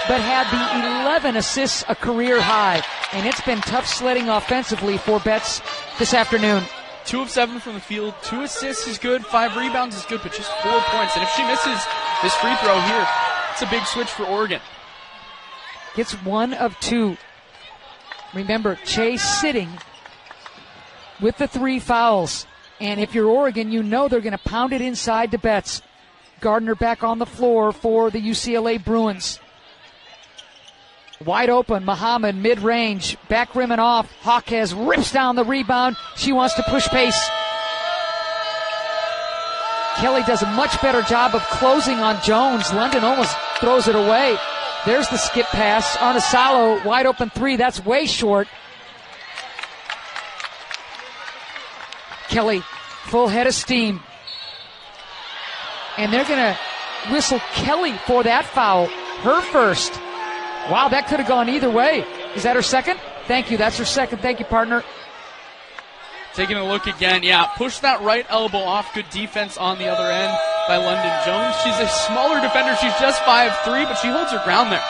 but had the 11 assists, a career high. And it's been tough sledding offensively for Betts this afternoon. 2 of 7 from the field. 2 assists is good. 5 rebounds is good, but just 4 points. And if she misses this free throw here, it's a big switch for Oregon. Gets 1 of 2. Remember, Chase sitting with the 3 fouls. And if you're Oregon, you know they're going to pound it inside to Betts. Gardner back on the floor for the UCLA Bruins. Wide open, Muhammad, mid-range, back rim and off. Hawkes rips down the rebound. She wants to push pace. Kelly does a much better job of closing on Jones. London almost throws it away. There's the skip pass. Arnasalo, wide open 3. That's way short. Kelly, full head of steam. And they're going to whistle Kelly for that foul. Her first. Wow, that could have gone either way. Is that her second? Thank you. That's her second. Thank you, partner. Taking a look again. Yeah, push that right elbow off. Good defense on the other end by London Jones. She's a smaller defender. She's just 5'3", but she holds her ground there.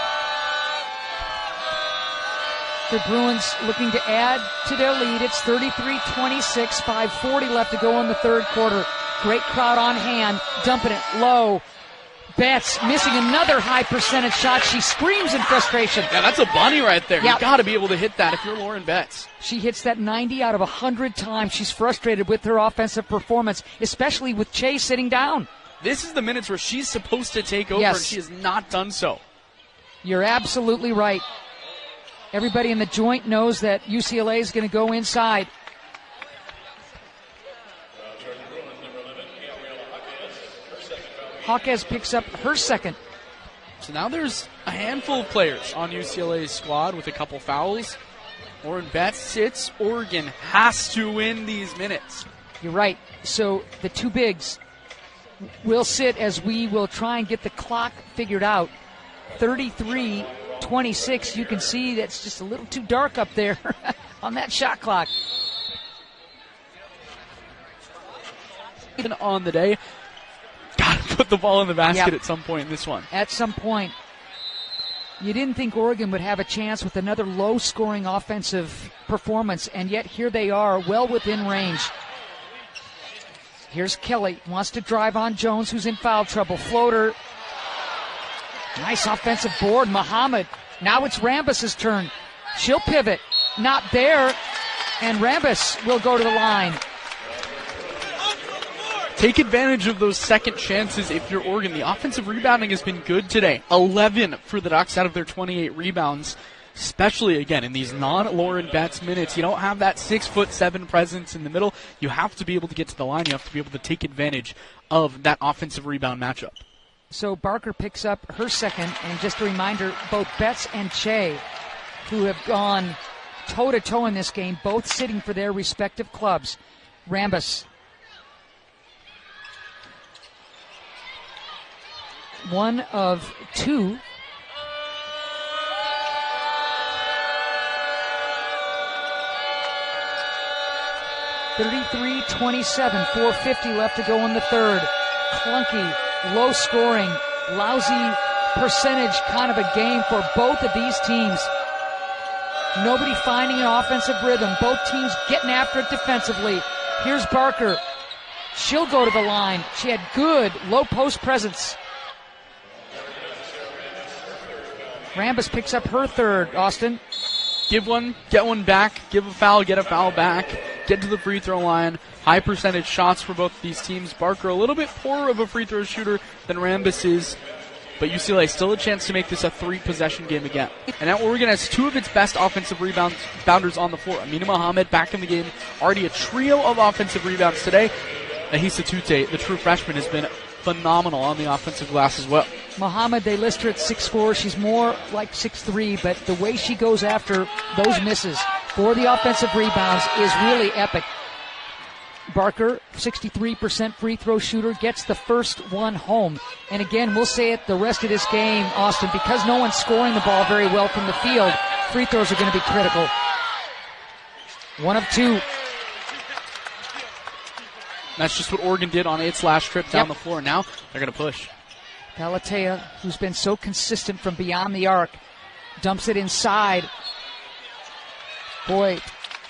The Bruins looking to add to their lead. It's 33-26, 5:40 left to go in the third quarter. Great crowd on hand, dumping it low. Betts missing another high percentage shot. She screams in frustration. Yeah, that's a bunny right there. Yep. You got to be able to hit that if you're Lauren Betts. She hits that 90 out of 100 times. She's frustrated with her offensive performance, especially with Chase sitting down. This is the minutes where she's supposed to take over, and she has not done so. You're absolutely right. Everybody in the joint knows that UCLA is going to go inside. Hawkes picks up her second. So now there's a handful of players on UCLA's squad with a couple fouls. Lauren Betts sits. Oregon has to win these minutes. You're right. So the 2 bigs will sit as we will try and get the clock figured out. 33-26. You can see that's just a little too dark up there on that shot clock. Even on the day, got to put the ball in the basket at some point in this one. At some point. You didn't think Oregon would have a chance with another low-scoring offensive performance, and yet here they are, well within range. Here's Kelly, wants to drive on Jones, who's in foul trouble. Floater. Nice offensive board. Muhammad. Now it's Rambis' turn. She'll pivot. Not there. And Rambis will go to the line. Take advantage of those second chances if you're Oregon. The offensive rebounding has been good today. 11 for the Ducks out of their 28 rebounds. especially, again, in these non-Lauren Betts minutes. You don't have that 6'7" presence in the middle. You have to be able to get to the line. You have to be able to take advantage of that offensive rebound matchup. So Barker picks up her second, and just a reminder, both Betts and Che, who have gone toe-to-toe in this game, both sitting for their respective clubs. Rambus. One of two. (33-27), 4:50 left to go in the third. Clunky, low scoring, lousy percentage kind of a game for both of these teams. Nobody finding an offensive rhythm. Both teams getting after it defensively. Here's Barker. She'll go to the line. She had good low post presence. Rambus picks up her third, Austin. Give one, get one back. Give a foul, get a foul back. Get to the free throw line. High percentage shots for both of these teams. Barker a little bit poorer of a free throw shooter than Rambus is. But UCLA still a chance to make this a 3-possession game again. And now Oregon has two of its best offensive rebounders on the floor. Amina Mohammed back in the game. Already a trio of offensive rebounds today. Ahisa Tute, the true freshman, has been phenomenal on the offensive glass as well. Mohammed, they list her at 6'4". She's more like 6'3", but the way she goes after those misses for the offensive rebounds is really epic. Barker, 63% free throw shooter, gets the first one home. And again, we'll say it the rest of this game, Austin, because no one's scoring the ball very well from the field, free throws are going to be critical. One of two. That's just what Oregon did on its last trip down the floor. Now they're going to push. Falatea, who's been so consistent from beyond the arc, dumps it inside. Boy,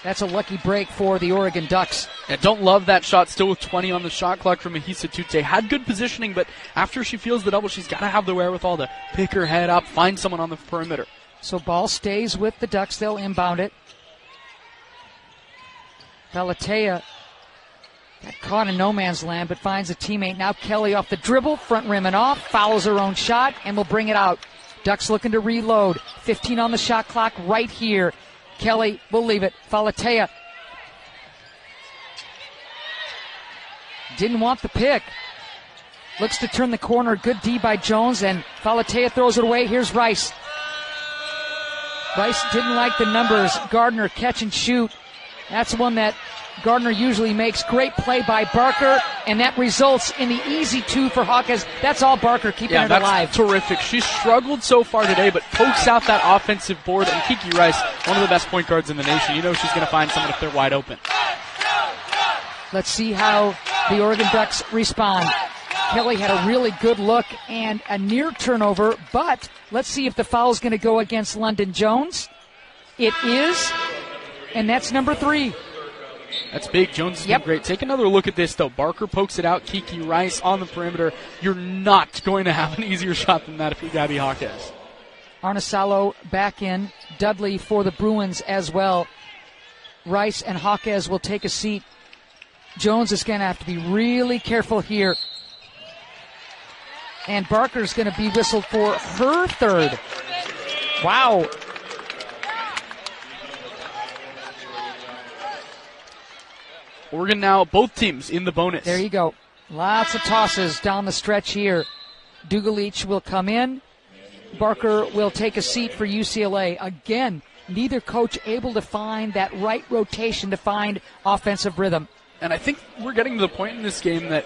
that's a lucky break for the Oregon Ducks. Yeah, don't love that shot, still with 20 on the shot clock from Ahisa Tute. Had good positioning, but after she feels the double, she's got to have the wherewithal to pick her head up, find someone on the perimeter. So ball stays with the Ducks. They'll inbound it. Falatea got caught in no man's land, but finds a teammate. Now Kelly off the dribble, front rim and off, fouls her own shot, and will bring it out. Ducks looking to reload. 15 on the shot clock right here. Kelly will leave it. Falatea didn't want the pick. Looks to turn the corner. Good D by Jones, and Falatea throws it away. Here's Rice. Rice didn't like the numbers. Gardner catch and shoot. That's one that Gardner usually makes. Great play by Barker, and that results in the easy two for Hawkins. That's all Barker keeping it alive. Terrific. She's struggled so far today, but pokes out that offensive board. And Kiki Rice, one of the best point guards in the nation. You know she's going to find someone if they're wide open. Let's see how the Oregon Ducks respond. Kelly had a really good look and a near turnover, but let's see if the foul is going to go against London Jones. It is, and that's number 3. That's big. Jones has been great. Take another look at this, though. Barker pokes it out. Kiki Rice on the perimeter. You're not going to have an easier shot than that if you're Gabby Hawkes. Arnasalo back in. Dudley for the Bruins as well. Rice and Hawkes will take a seat. Jones is going to have to be really careful here. And Barker's going to be whistled for her third. Wow. Oregon now, both teams in the bonus. There you go. Lots of tosses down the stretch here. Dugalich will come in. Barker will take a seat for UCLA. Again, neither coach able to find that right rotation to find offensive rhythm. And I think we're getting to the point in this game that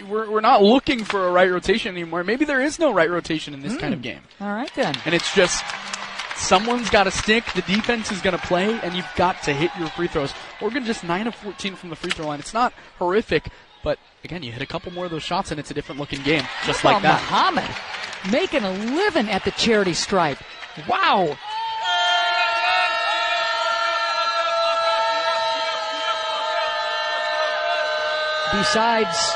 we're not looking for a right rotation anymore. Maybe there is no right rotation in this kind of game. All right, then. And it's just someone's got to stick, the defense is going to play, and you've got to hit your free throws. Oregon just 9 of 14 from the free throw line. It's not horrific, but again, you hit a couple more of those shots, and it's a different looking game, just like that. Muhammad making a living at the charity stripe. Wow. Besides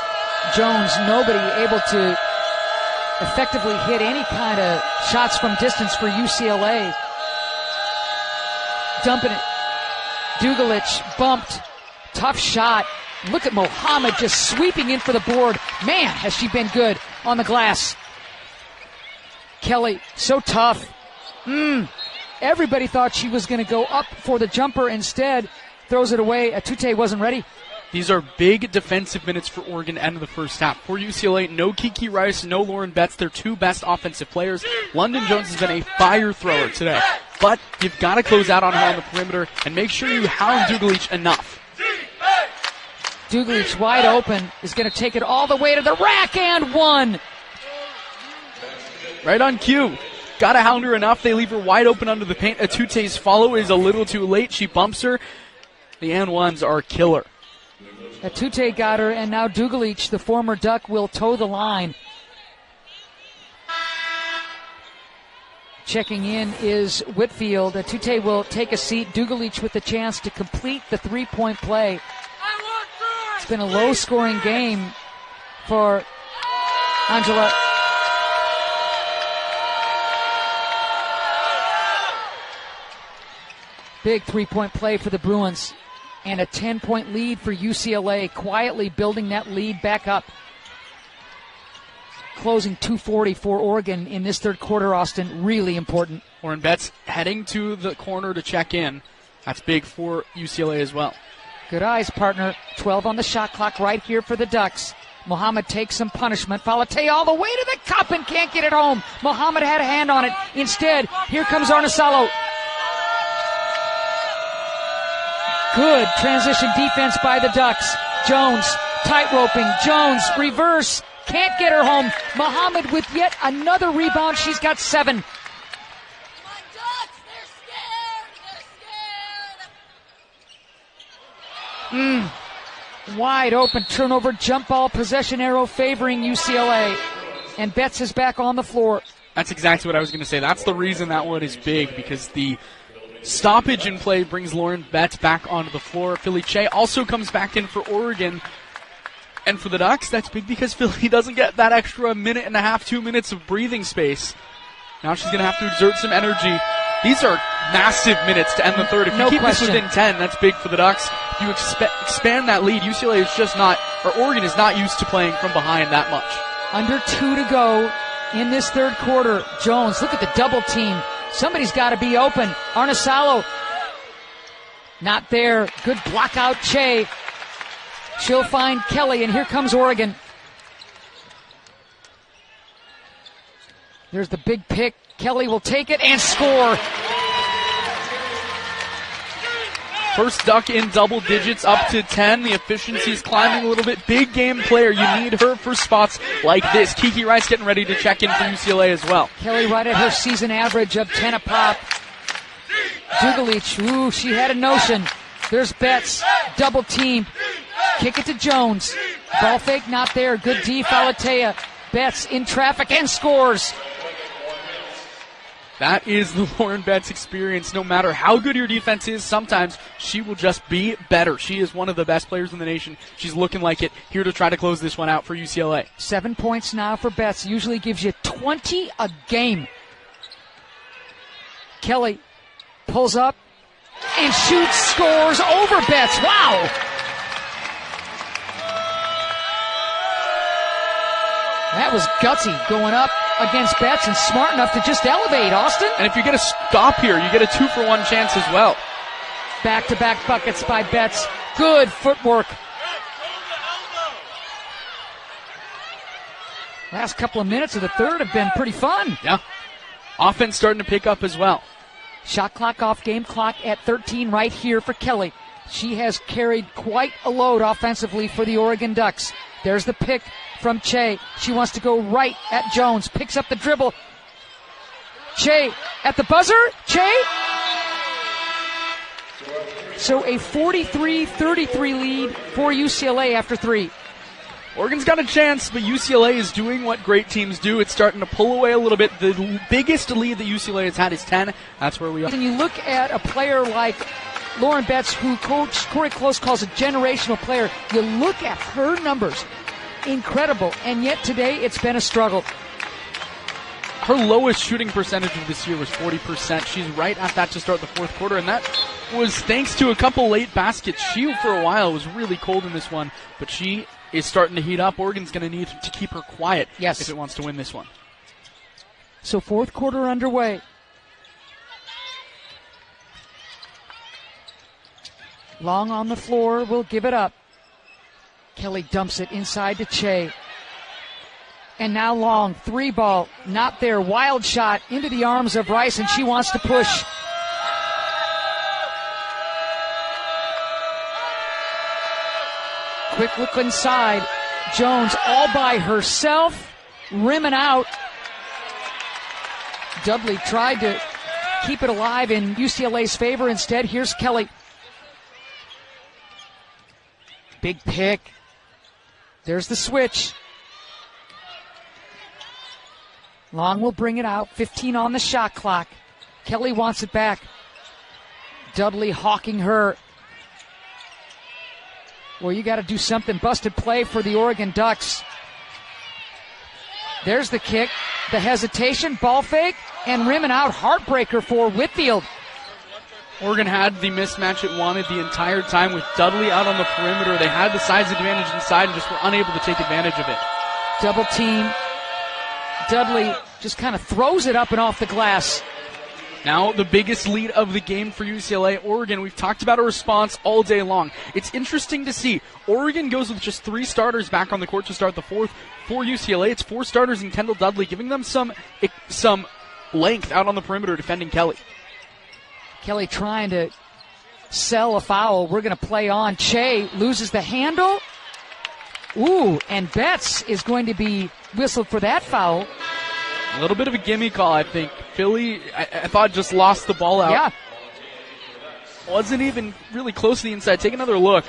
Jones, nobody able to effectively hit any kind of shots from distance for UCLA. Dumping it. Dugalich bumped. Tough shot. Look at Mohammed just sweeping in for the board. Man, has she been good on the glass. Kelly, so tough. Everybody thought she was going to go up for the jumper. Instead, throws it away. Atute wasn't ready. These are big defensive minutes for Oregon end of the first half. For UCLA, no Kiki Rice, no Lauren Betts, their two best offensive players. London Jones has been a fire thrower today. But you've got to close out on her on the perimeter and make sure you hound Dugalich enough. Dugalich wide open is going to take it all the way to the rack and one. Right on cue. Got to hound her enough. They leave her wide open under the paint. Atute's follow is a little too late. She bumps her. The and ones are killer. Atute got her, and now Dugalich, the former Duck, will toe the line. Checking in is Whitfield. Atute will take a seat. Dugalich with the chance to complete the three-point play. It's been a low-scoring game for Angela. Big three-point play for the Bruins. And a 10-point lead for UCLA, quietly building that lead back up. Closing 2:40 for Oregon in this third quarter, Austin. Really important. Lauren Betts heading to the corner to check in. That's big for UCLA as well. Good eyes, partner. 12 on the shot clock right here for the Ducks. Mohammed takes some punishment. Falatea all the way to the cup and can't get it home. Mohammed had a hand on it. Instead, here comes Arnasalo. Good transition defense by the Ducks. Jones, tight-roping. Jones, reverse. Can't get her home. Mohammed with yet another rebound. She's got 7. Wide open turnover, jump ball, possession arrow favoring UCLA. And Betts is back on the floor. That's exactly what I was going to say. That's the reason that one is big, because the stoppage in play brings Lauren Betts back onto the floor. Philly Che also comes back in for Oregon. And for the Ducks, that's big because Philly doesn't get that extra minute and a half, 2 minutes of breathing space. Now she's going to have to exert some energy. These are massive minutes to end the third. If you keep this within 10, that's big for the Ducks. If you expand that lead, UCLA is just not, or Oregon is not used to playing from behind that much. Under 2 to go in this third quarter. Jones, look at the double team. Somebody's got to be open. Arnasalo, not there. Good block out, Che. She'll find Kelly, and here comes Oregon. There's the big pick. Kelly will take it and score. First Duck in double digits, up to 10. The efficiency's climbing a little bit. Big game player. You need her for spots like this. Kiki Rice getting ready to check in for UCLA as well. Kelly right at her season average of 10 a pop. Dugalich, ooh, she had a notion. There's Betts, double team. Kick it to Jones. Ball fake not there. Good D, Falatea. Betts in traffic and scores. That is the Lauren Betts experience. No matter how good your defense is, sometimes she will just be better. She is one of the best players in the nation. She's looking like it. Here to try to close this one out for UCLA. 7 points now for Betts. Usually gives you 20 a game. Kelly pulls up and shoots, scores over Betts. Wow! That was gutsy going up against Betts and smart enough to just elevate, Austin. And if you get a stop here, you get a 2-for-1 chance as well. Back-to-back buckets by Betts. Good footwork. Last couple of minutes of the third have been pretty fun. Yeah. Offense starting to pick up as well. Shot clock off, game clock at 13 right here for Kelly. She has carried quite a load offensively for the Oregon Ducks. There's the pick from Che. She wants to go right at Jones. Picks up the dribble. Che at the buzzer. Che. So a 43-33 lead for UCLA after 3. Oregon's got a chance, but UCLA is doing what great teams do. It's starting to pull away a little bit. The biggest lead that UCLA has had is 10. That's where we are. And you look at a player like Lauren Betts, who Coach Corey Close calls a generational player. You look at her numbers. Incredible. And yet today it's been a struggle. Her lowest shooting percentage of this year was 40%. She's right at that to start the fourth quarter, and that was thanks to a couple late baskets. She, for a while, was really cold in this one, but she is starting to heat up. Oregon's going to need to keep her quiet if it wants to win this one. So fourth quarter underway. Long on the floor, will give it up. Kelly dumps it inside to Che. And now Long, 3-ball, not there. Wild shot into the arms of Rice, and she wants to push. Quick look inside. Jones all by herself, rimming out. Dudley tried to keep it alive in UCLA's favor. Instead, here's Kelly. Big pick. There's the switch. Long will bring it out. 15 on the shot clock. Kelly wants it back. Dudley hawking her. Well, you got to do something. Busted play for the Oregon Ducks. There's the kick. The hesitation. Ball fake. And rimming out. Heartbreaker for Whitfield. Oregon had the mismatch it wanted the entire time with Dudley out on the perimeter. They had the size advantage inside and just were unable to take advantage of it. Double team. Dudley just kind of throws it up and off the glass. Now the biggest lead of the game for UCLA. Oregon, we've talked about a response all day long. It's interesting to see. Oregon goes with just 3 starters back on the court to start the fourth. For UCLA, it's 4 starters and Kendall Dudley, giving them some length out on the perimeter defending Kelly. Kelly trying to sell a foul. We're going to play on. Che loses the handle. Ooh, and Betts is going to be whistled for that foul. A little bit of a gimme call, I think. Philly, I thought, just lost the ball out. Yeah. Wasn't even really close to the inside. Take another look.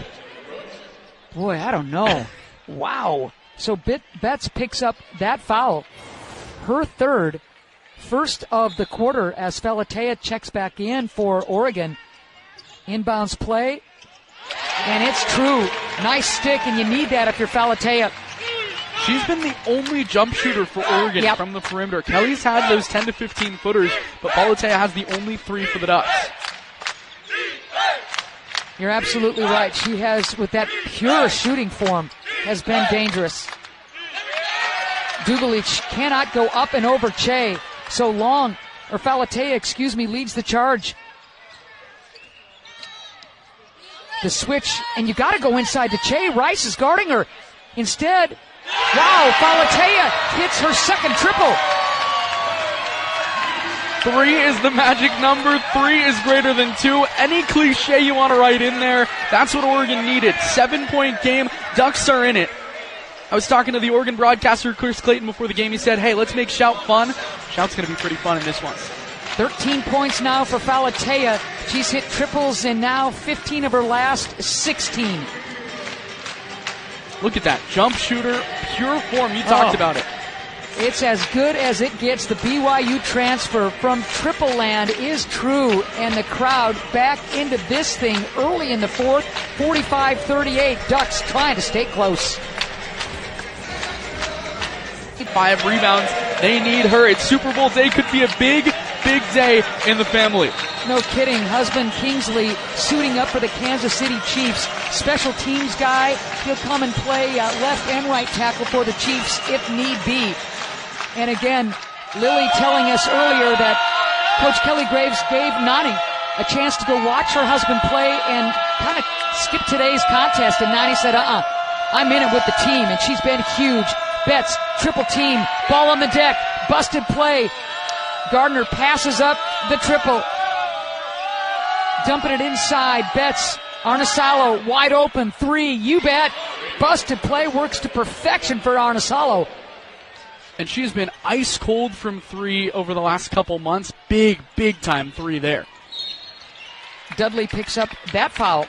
Boy, I don't know. Wow. So Betts picks up that foul. Her third. First of the quarter as Falatea checks back in for Oregon. Inbounds play. And it's true. Nice stick, and you need that if you're Falatea. She's been the only jump shooter for Oregon from the perimeter. Kelly's had those 10 to 15 footers, but Falatea has the only 3 for the Ducks. You're absolutely right. She has, with that pure shooting form, has been dangerous. Dugalich cannot go up and over Che. So Falatea, leads the charge. The switch, and you got to go inside to Che. Rice is guarding her. Instead, wow, Falatea hits her second triple. 3 is the magic number. 3 is greater than 2. Any cliche you want to write in there, that's what Oregon needed. 7-point game. Ducks are in it. I was talking to the Oregon broadcaster, Chris Clayton, before the game. He said, hey, let's make Shout fun. Shout's going to be pretty fun in this one. 13 points now for Falatea. She's hit triples in now 15 of her last 16. Look at that. Jump shooter, pure form. You talked about it. It's as good as it gets. The BYU transfer from Triple Land is true. And the crowd back into this thing early in the fourth. 45-38. Ducks trying to stay close. 5 rebounds. They need her. It's Super Bowl day. Could be a big day in the family. No kidding. Husband Kingsley suiting up for the Kansas City Chiefs. Special teams guy. He'll come and play left and right tackle for the Chiefs if need be. And again, Lily telling us earlier that Coach Kelly Graves gave Nani a chance to go watch her husband play and kind of skip today's contest. And Nani said, I'm in it with the team. And she's been huge. Betts, triple team, ball on the deck, busted play. Gardner passes up the triple. Dumping it inside. Betts, Arnasalo, wide open, 3, you bet. Busted play, works to perfection for Arnasalo. And she's been ice cold from 3 over the last couple months. Big time 3 there. Dudley picks up that foul.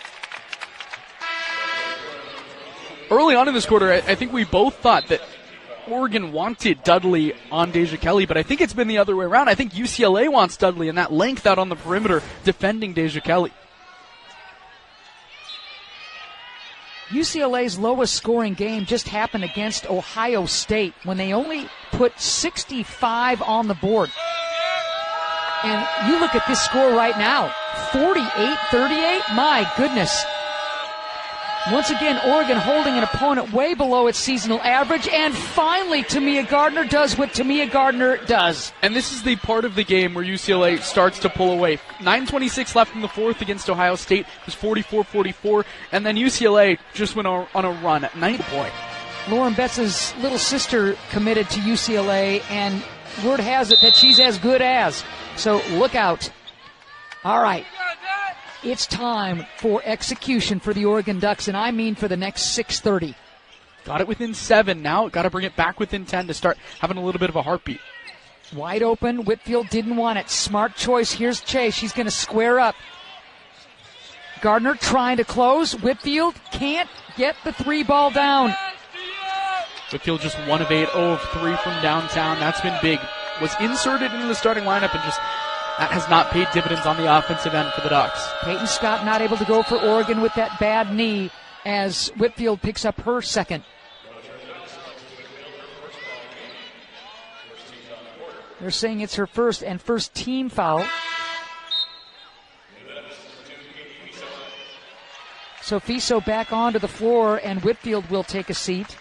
Early on in this quarter, I think we both thought that Oregon wanted Dudley on Deja Kelly, but I think it's been the other way around. I think UCLA wants Dudley and that length out on the perimeter defending Deja Kelly. UCLA's lowest scoring game just happened against Ohio State when they only put 65 on the board. And you look at this score right now, 48-38, my goodness. Once again, Oregon holding an opponent way below its seasonal average, and finally Tamia Gardner does what Tamia Gardner does. And this is the part of the game where UCLA starts to pull away. 9:26 left in the fourth against Ohio State. It was 44-44, and then UCLA just went on a run. Boy. Lauren Betts' little sister committed to UCLA, and word has it that she's as good as. So look out. All right. It's time for execution for the Oregon Ducks, and I mean for the next 6:30. Got it within 7 now. Got to bring it back within 10 to start having a little bit of a heartbeat. Wide open. Whitfield didn't want it. Smart choice. Here's Che. She's going to square up. Gardner trying to close. Whitfield can't get the 3 ball down. Whitfield just 1 of 8, 0 of 3 from downtown. That's been big. Was inserted into the starting lineup and just that has not paid dividends on the offensive end for the Ducks. Peyton Scott not able to go for Oregon with that bad knee as Whitfield picks up her second. They're saying it's her first and first team foul. So Fiso back onto the floor, and Whitfield will take a seat.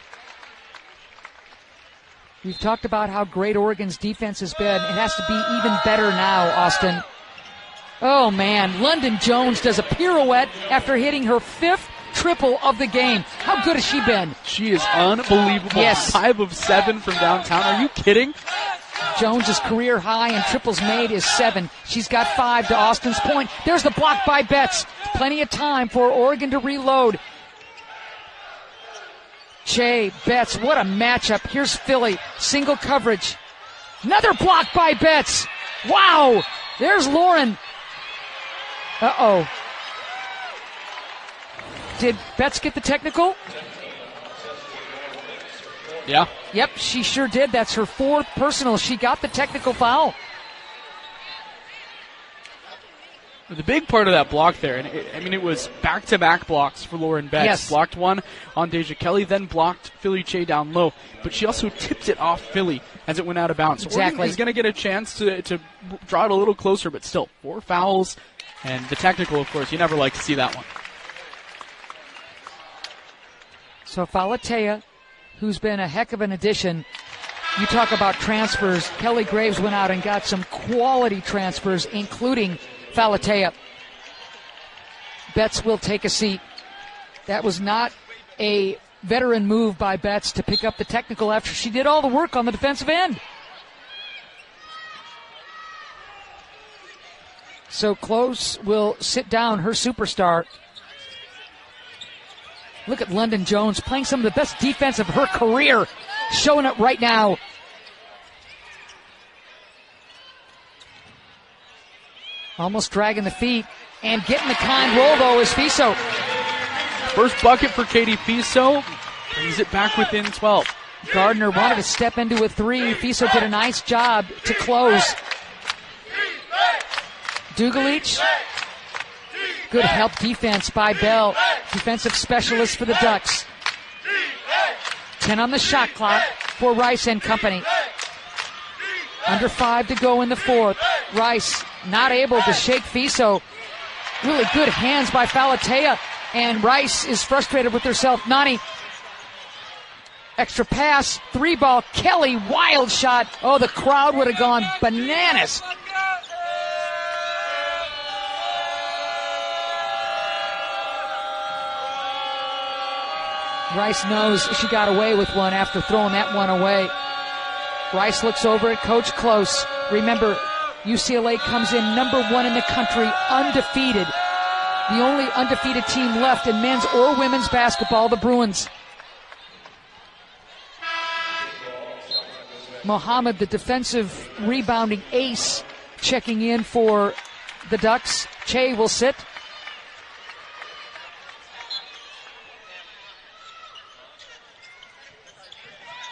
We've talked about how great Oregon's defense has been. It has to be even better now, Austin. Oh, man. London Jones does a pirouette after hitting her 5th triple of the game. How good has she been? She is unbelievable. Yes. 5 of 7 from downtown. Are you kidding? Jones's career high in triples made is 7. She's got 5 to Austin's point. There's the block by Betts. Plenty of time for Oregon to reload. Che, Betts, what a matchup. Here's Philly, single coverage. Another block by Betts. Wow, there's Lauren. Uh-oh. Did Betts get the technical? Yeah. Yep, she sure did. That's her 4th personal. She got the technical foul. The big part of that block there, and it was back-to-back blocks for Lauren Betts. Yes. Blocked one on Deja Kelly, then blocked Philly Che down low. But she also tipped it off Philly as it went out of bounds. So exactly. Oregon is going to get a chance to draw it a little closer, but still, 4 fouls. And the technical, of course, you never like to see that one. So Falatea, who's been a heck of an addition. You talk about transfers. Kelly Graves went out and got some quality transfers, including Falatea. Betts will take a seat. That was not a veteran move by Betts to pick up the technical after she did all the work on the defensive end. So Close will sit down, her superstar. Look at London Jones playing some of the best defense of her career, showing it right now. Almost dragging the feet and getting the kind roll, though, is Fiso. First bucket for Katie Fiso. Brings it back within 12. Gardner wanted to step into a 3. Fiso did a nice job to close. Dugalich. Good help defense by Bell. Defensive specialist for the Ducks. 10 on the shot clock for Rice and company. Under 5 to go in the 4th. Rice not able to shake Fiso. Really good hands by Falatea. And Rice is frustrated with herself. Nani. Extra pass. 3 ball. Kelly. Wild shot. Oh, the crowd would have gone bananas. Rice knows she got away with one after throwing that one away. Rice looks over at Coach Close. Remember, UCLA comes in number 1 in the country, undefeated. The only undefeated team left in men's or women's basketball, the Bruins. Mohammed, the defensive rebounding ace, checking in for the Ducks. Che will sit.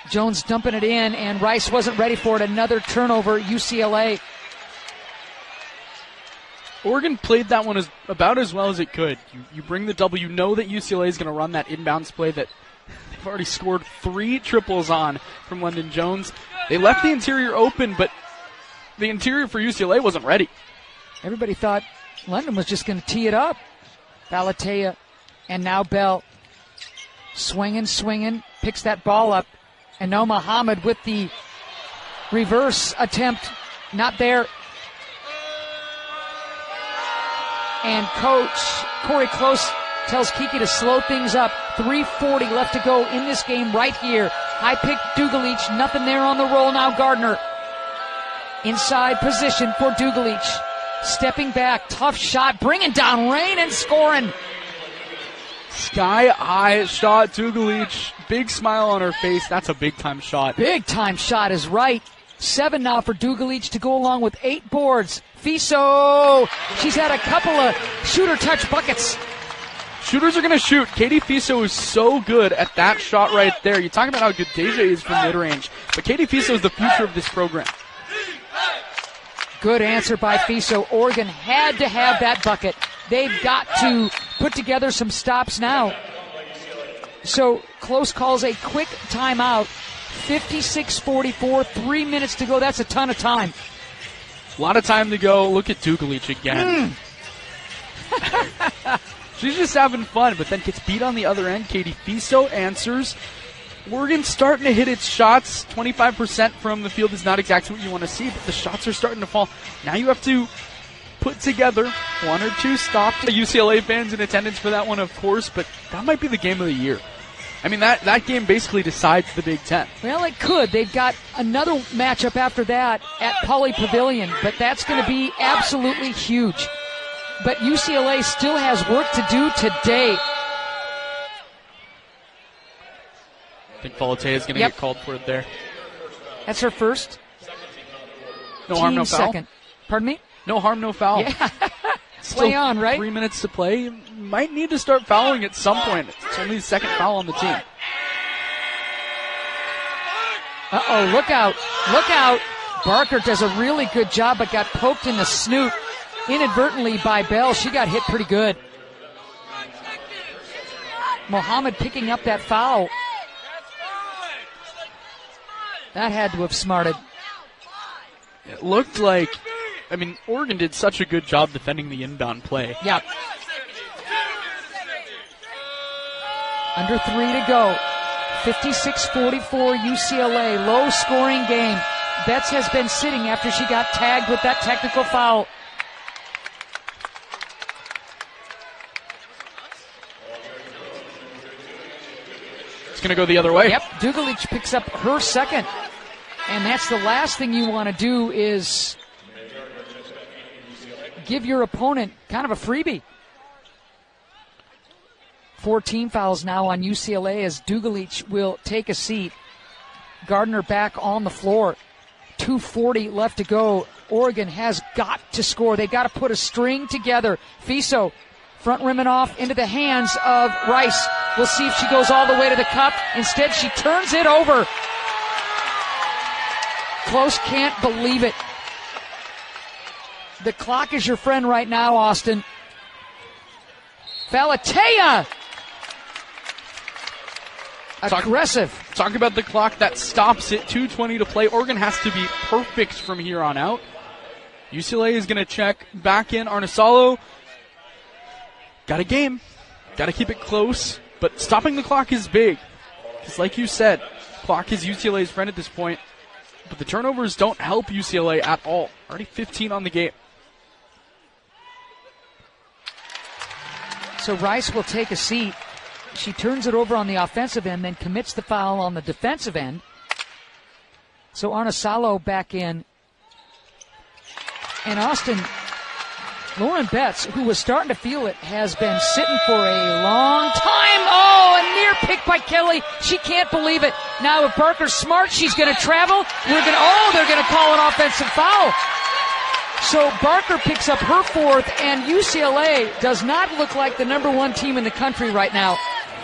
Jones dumping it in, and Rice wasn't ready for it. Another turnover, UCLA. Oregon played that one about as well as it could. You bring the W, know that UCLA is going to run that inbounds play that they've already scored 3 triples on from London Jones. They left the interior open, but the interior for UCLA wasn't ready. Everybody thought London was just going to tee it up. Falatea and now Bell. Swinging, picks that ball up. And now Muhammad with the reverse attempt. Not there. And Coach Corey Close tells Kiki to slow things up. 3:40 left to go in this game right here. High pick Dugalich. Nothing there on the roll now. Gardner. Inside position for Dugalich. Stepping back. Tough shot. Bringing down rain and scoring. Sky high shot, Dugalich. Big smile on her face. That's a big time shot. Big time shot is right. 7 now for Dugalich to go along with 8 boards. Fiso. She's had a couple of shooter touch buckets. Shooters are going to shoot. Katie Fiso is so good at that shot right there. You talk about how good Deja is from mid-range, but Katie Fiso is the future of this program. Good answer by Fiso. Oregon had to have that bucket. They've got to put together some stops now. So Close calls a quick timeout. 56-44, 3 minutes to go. That's a ton of time. A lot of time to go. Look at Dugalich again. She's just having fun, but then gets beat on the other end. Katie Fiso answers. Oregon's starting to hit its shots. 25% from the field is not exactly what you want to see, but the shots are starting to fall. Now you have to put together 1 or 2 stops. UCLA fans in attendance for that one, of course, but that might be the game of the year. I mean, that game basically decides the Big Ten. Well, it could. They've got another matchup after that at Pauley Pavilion, but that's going to be absolutely huge. But UCLA still has work to do today. I think Falatea is going to get called for it there. That's her first. No harm, no foul. Second. Pardon me? No harm, no foul. Yeah. Play on, right? 3 minutes to play. Might need to start fouling at some point. It's only the second foul on the team. Uh-oh, look out. Look out. Barker does a really good job, but got poked in the snoot inadvertently by Bell. She got hit pretty good. Muhammad picking up that foul. That had to have smarted. It looked like, I mean, Oregon did such a good job defending the inbound play. Yeah. Under 3 to go. 56-44 UCLA. Low scoring game. Betts has been sitting after she got tagged with that technical foul. It's going to go the other way. Yep. Dugalich picks up her second. And that's the last thing you want to do is give your opponent kind of a freebie. 4 team fouls now on UCLA as Dugalich will take a seat. Gardner back on the floor. 2:40 left to go. Oregon has got to score. They got to put a string together. Fiso front rimming off into the hands of Rice. We'll see if she goes all the way to the cup. Instead, she turns it over. Close can't believe it. The clock is your friend right now, Austin. Falatea. Aggressive. Talk about the clock that stops it. 2:20 to play. Oregon has to be perfect from here on out. UCLA is going to check back in. Arnesalo got a game. Got to keep it close. But stopping the clock is big. Because like you said, clock is UCLA's friend at this point. But the turnovers don't help UCLA at all. Already 15 on the game. So Rice will take a seat. She turns it over on the offensive end, then commits the foul on the defensive end. So Arnesalo back in. And Austin, Lauren Betts, who was starting to feel it, has been sitting for a long time. Oh, a near pick by Kelly. She can't believe it. Now if Barker's smart, she's going to travel. They're going to call an offensive foul. So Barker picks up her fourth, and UCLA does not look like the number 1 team in the country right now.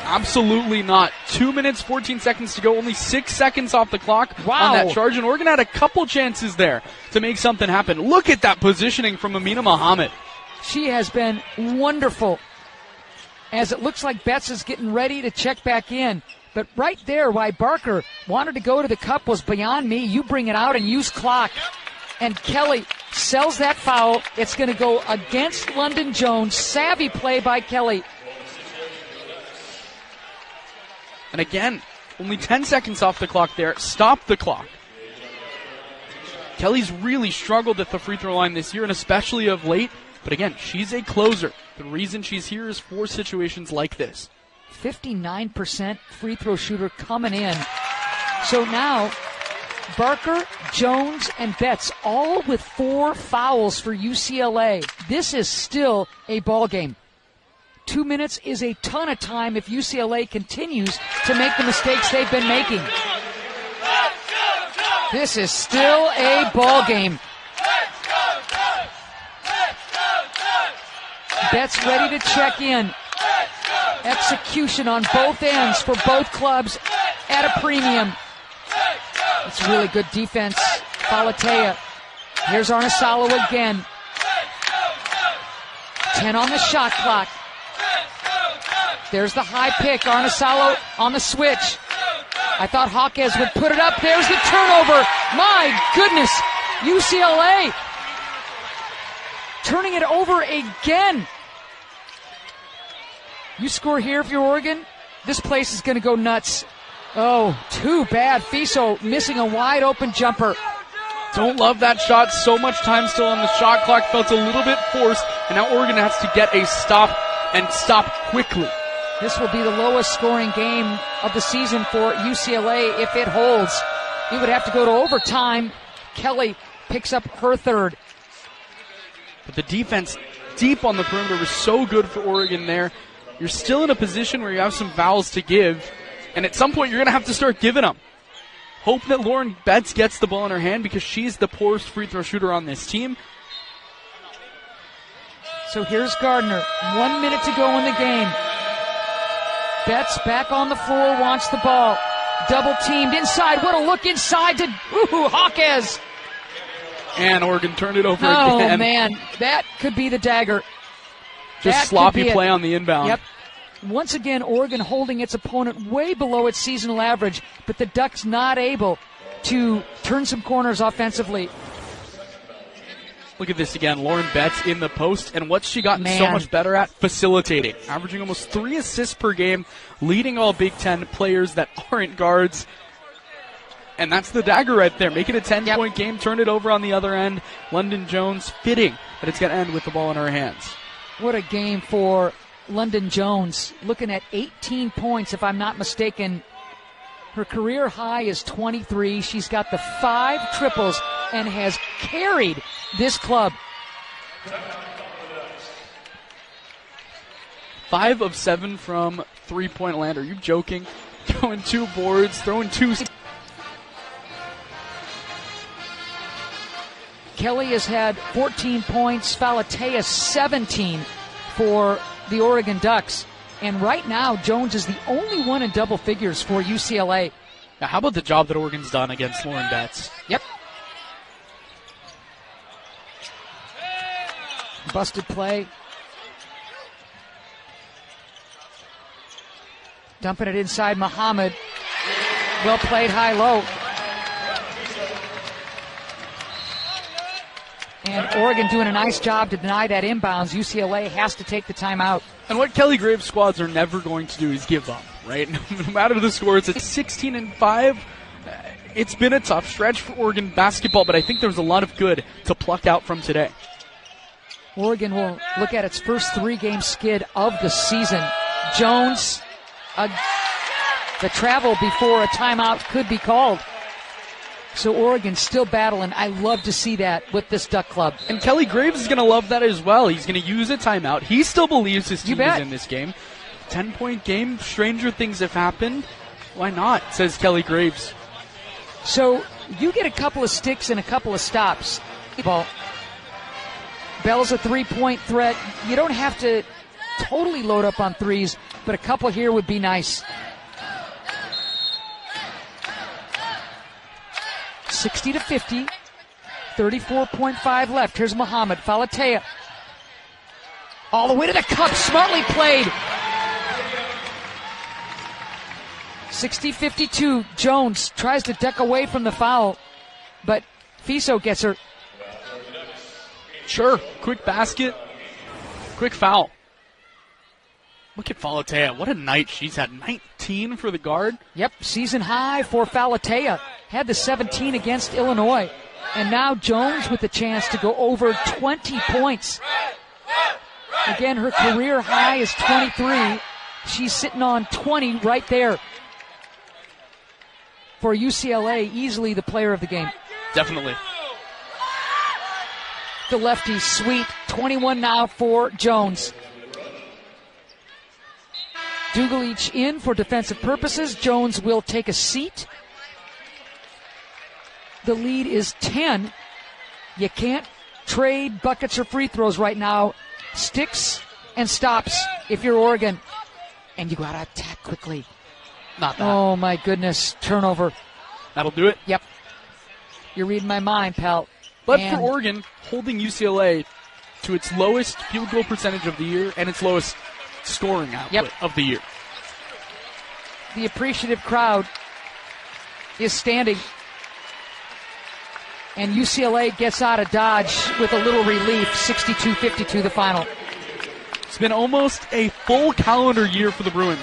Absolutely not. 2 minutes, 14 seconds to go. Only 6 seconds off the clock on that charge. And Oregon had a couple chances there to make something happen. Look at that positioning from Amina Muhammad. She has been wonderful. As it looks like Betts is getting ready to check back in. But right there, why Barker wanted to go to the cup was beyond me. You bring it out and use clock. And Kelly sells that foul. It's going to go against London Jones. Savvy play by Kelly. And again, only 10 seconds off the clock there. Stop the clock. Kelly's really struggled at the free throw line this year, and especially of late. But again, she's a closer. The reason she's here is for situations like this. 59% free throw shooter coming in. So now, Barker, Jones, and Betts all with 4 fouls for UCLA. This is still a ball game. 2 minutes is a ton of time if UCLA continues to make the mistakes they've been making. This is still a ball game. Betts ready to check in. Execution on both ends for both clubs at a premium. It's really good defense. Falatea. Here's Arnisalo again. 10 on the shot clock. There's the high pick. Arnisalo on the switch. I thought Hawkes would put it up. There's the turnover. My goodness. UCLA turning it over again. You score here if you're Oregon, this place is going to go nuts. Oh, too bad. Fiso missing a wide open jumper. Don't love that shot. So much time still on the shot clock. Felt a little bit forced. And now Oregon has to get a stop and stop quickly. This will be the lowest scoring game of the season for UCLA if it holds. It would have to go to overtime. Kelly picks up her third. But the defense deep on the perimeter was so good for Oregon there. You're still in a position where you have some fouls to give. And at some point, you're going to have to start giving them. Hope that Lauren Betts gets the ball in her hand because she's the poorest free throw shooter on this team. So here's Gardner. 1 minute to go in the game. Betts back on the floor, wants the ball. Double teamed inside. What a look inside to Hawkes. And Oregon turned it over again. again. Oh, man. That could be the dagger. Just sloppy play on the inbound. Yep. Once again, Oregon holding its opponent way below its seasonal average, but the Ducks not able to turn some corners offensively. Look at this again. Lauren Betts in the post, and what's she gotten so much better at? Facilitating. Averaging almost 3 assists per game, leading all Big Ten players that aren't guards. And that's the dagger right there. Make it a 10-point game, turn it over on the other end. London Jones fitting that it's going to end with the ball in her hands. What a game for London Jones. Looking at 18 points, if I'm not mistaken. Her career high is 23. She's got the 5 triples and has carried this club. 5 of 7 from three-point land. Are you joking? Throwing 2 boards, throwing 2. Kelly has had 14 points. Falatea 17 for the Oregon Ducks. And right now, Jones is the only one in double figures for UCLA. Now, how about the job that Oregon's done against Lauren Betts? Yep. Busted play. Dumping it inside Muhammad. Well played high-low. And Oregon doing a nice job to deny that inbounds. UCLA has to take the timeout. And what Kelly Graves' squads are never going to do is give up, right? No matter the score, it's at 16-5. It's been a tough stretch for Oregon basketball, but I think there's a lot of good to pluck out from today. Oregon will look at its first 3-game skid of the season. Jones, the travel before a timeout could be called. So Oregon's still battling. I love to see that with this Duck club. And Kelly Graves is going to love that as well. He's going to use a timeout. He still believes his team is in this game. 10-point game. Stranger things have happened. Why not, says Kelly Graves. So you get a couple of sticks and a couple of stops. Bell's a 3-point threat. You don't have to totally load up on threes, but a couple here would be nice. 60-50, 34.5 left. Here's Muhammad. Falatea. All the way to the cup. Smartly played. 60-52. Jones tries to duck away from the foul, but Fiso gets her. Sure. Quick basket. Quick foul. Look at Falatea. What a night she's had. 19 17 for the guard. Yep, season high for Falatea. Had the 17 against Illinois. And now Jones with the chance to go over 20 points. Again, her career high is 23. She's sitting on 20 right there. For UCLA, easily the player of the game. Definitely. The lefty, sweet. 21 now for Jones. Dugalich in for defensive purposes. Jones will take a seat. The lead is 10. You can't trade buckets or free throws right now. Sticks and stops if you're Oregon. And you got to attack quickly. Not that. Oh, my goodness. Turnover. That'll do it. Yep. You're reading my mind, pal. But And for Oregon, holding UCLA to its lowest field goal percentage of the year and its lowest scoring output of the year. The appreciative crowd is standing. And UCLA gets out of Dodge with a little relief, 62-52 the final. It's been almost a full calendar year for the Bruins.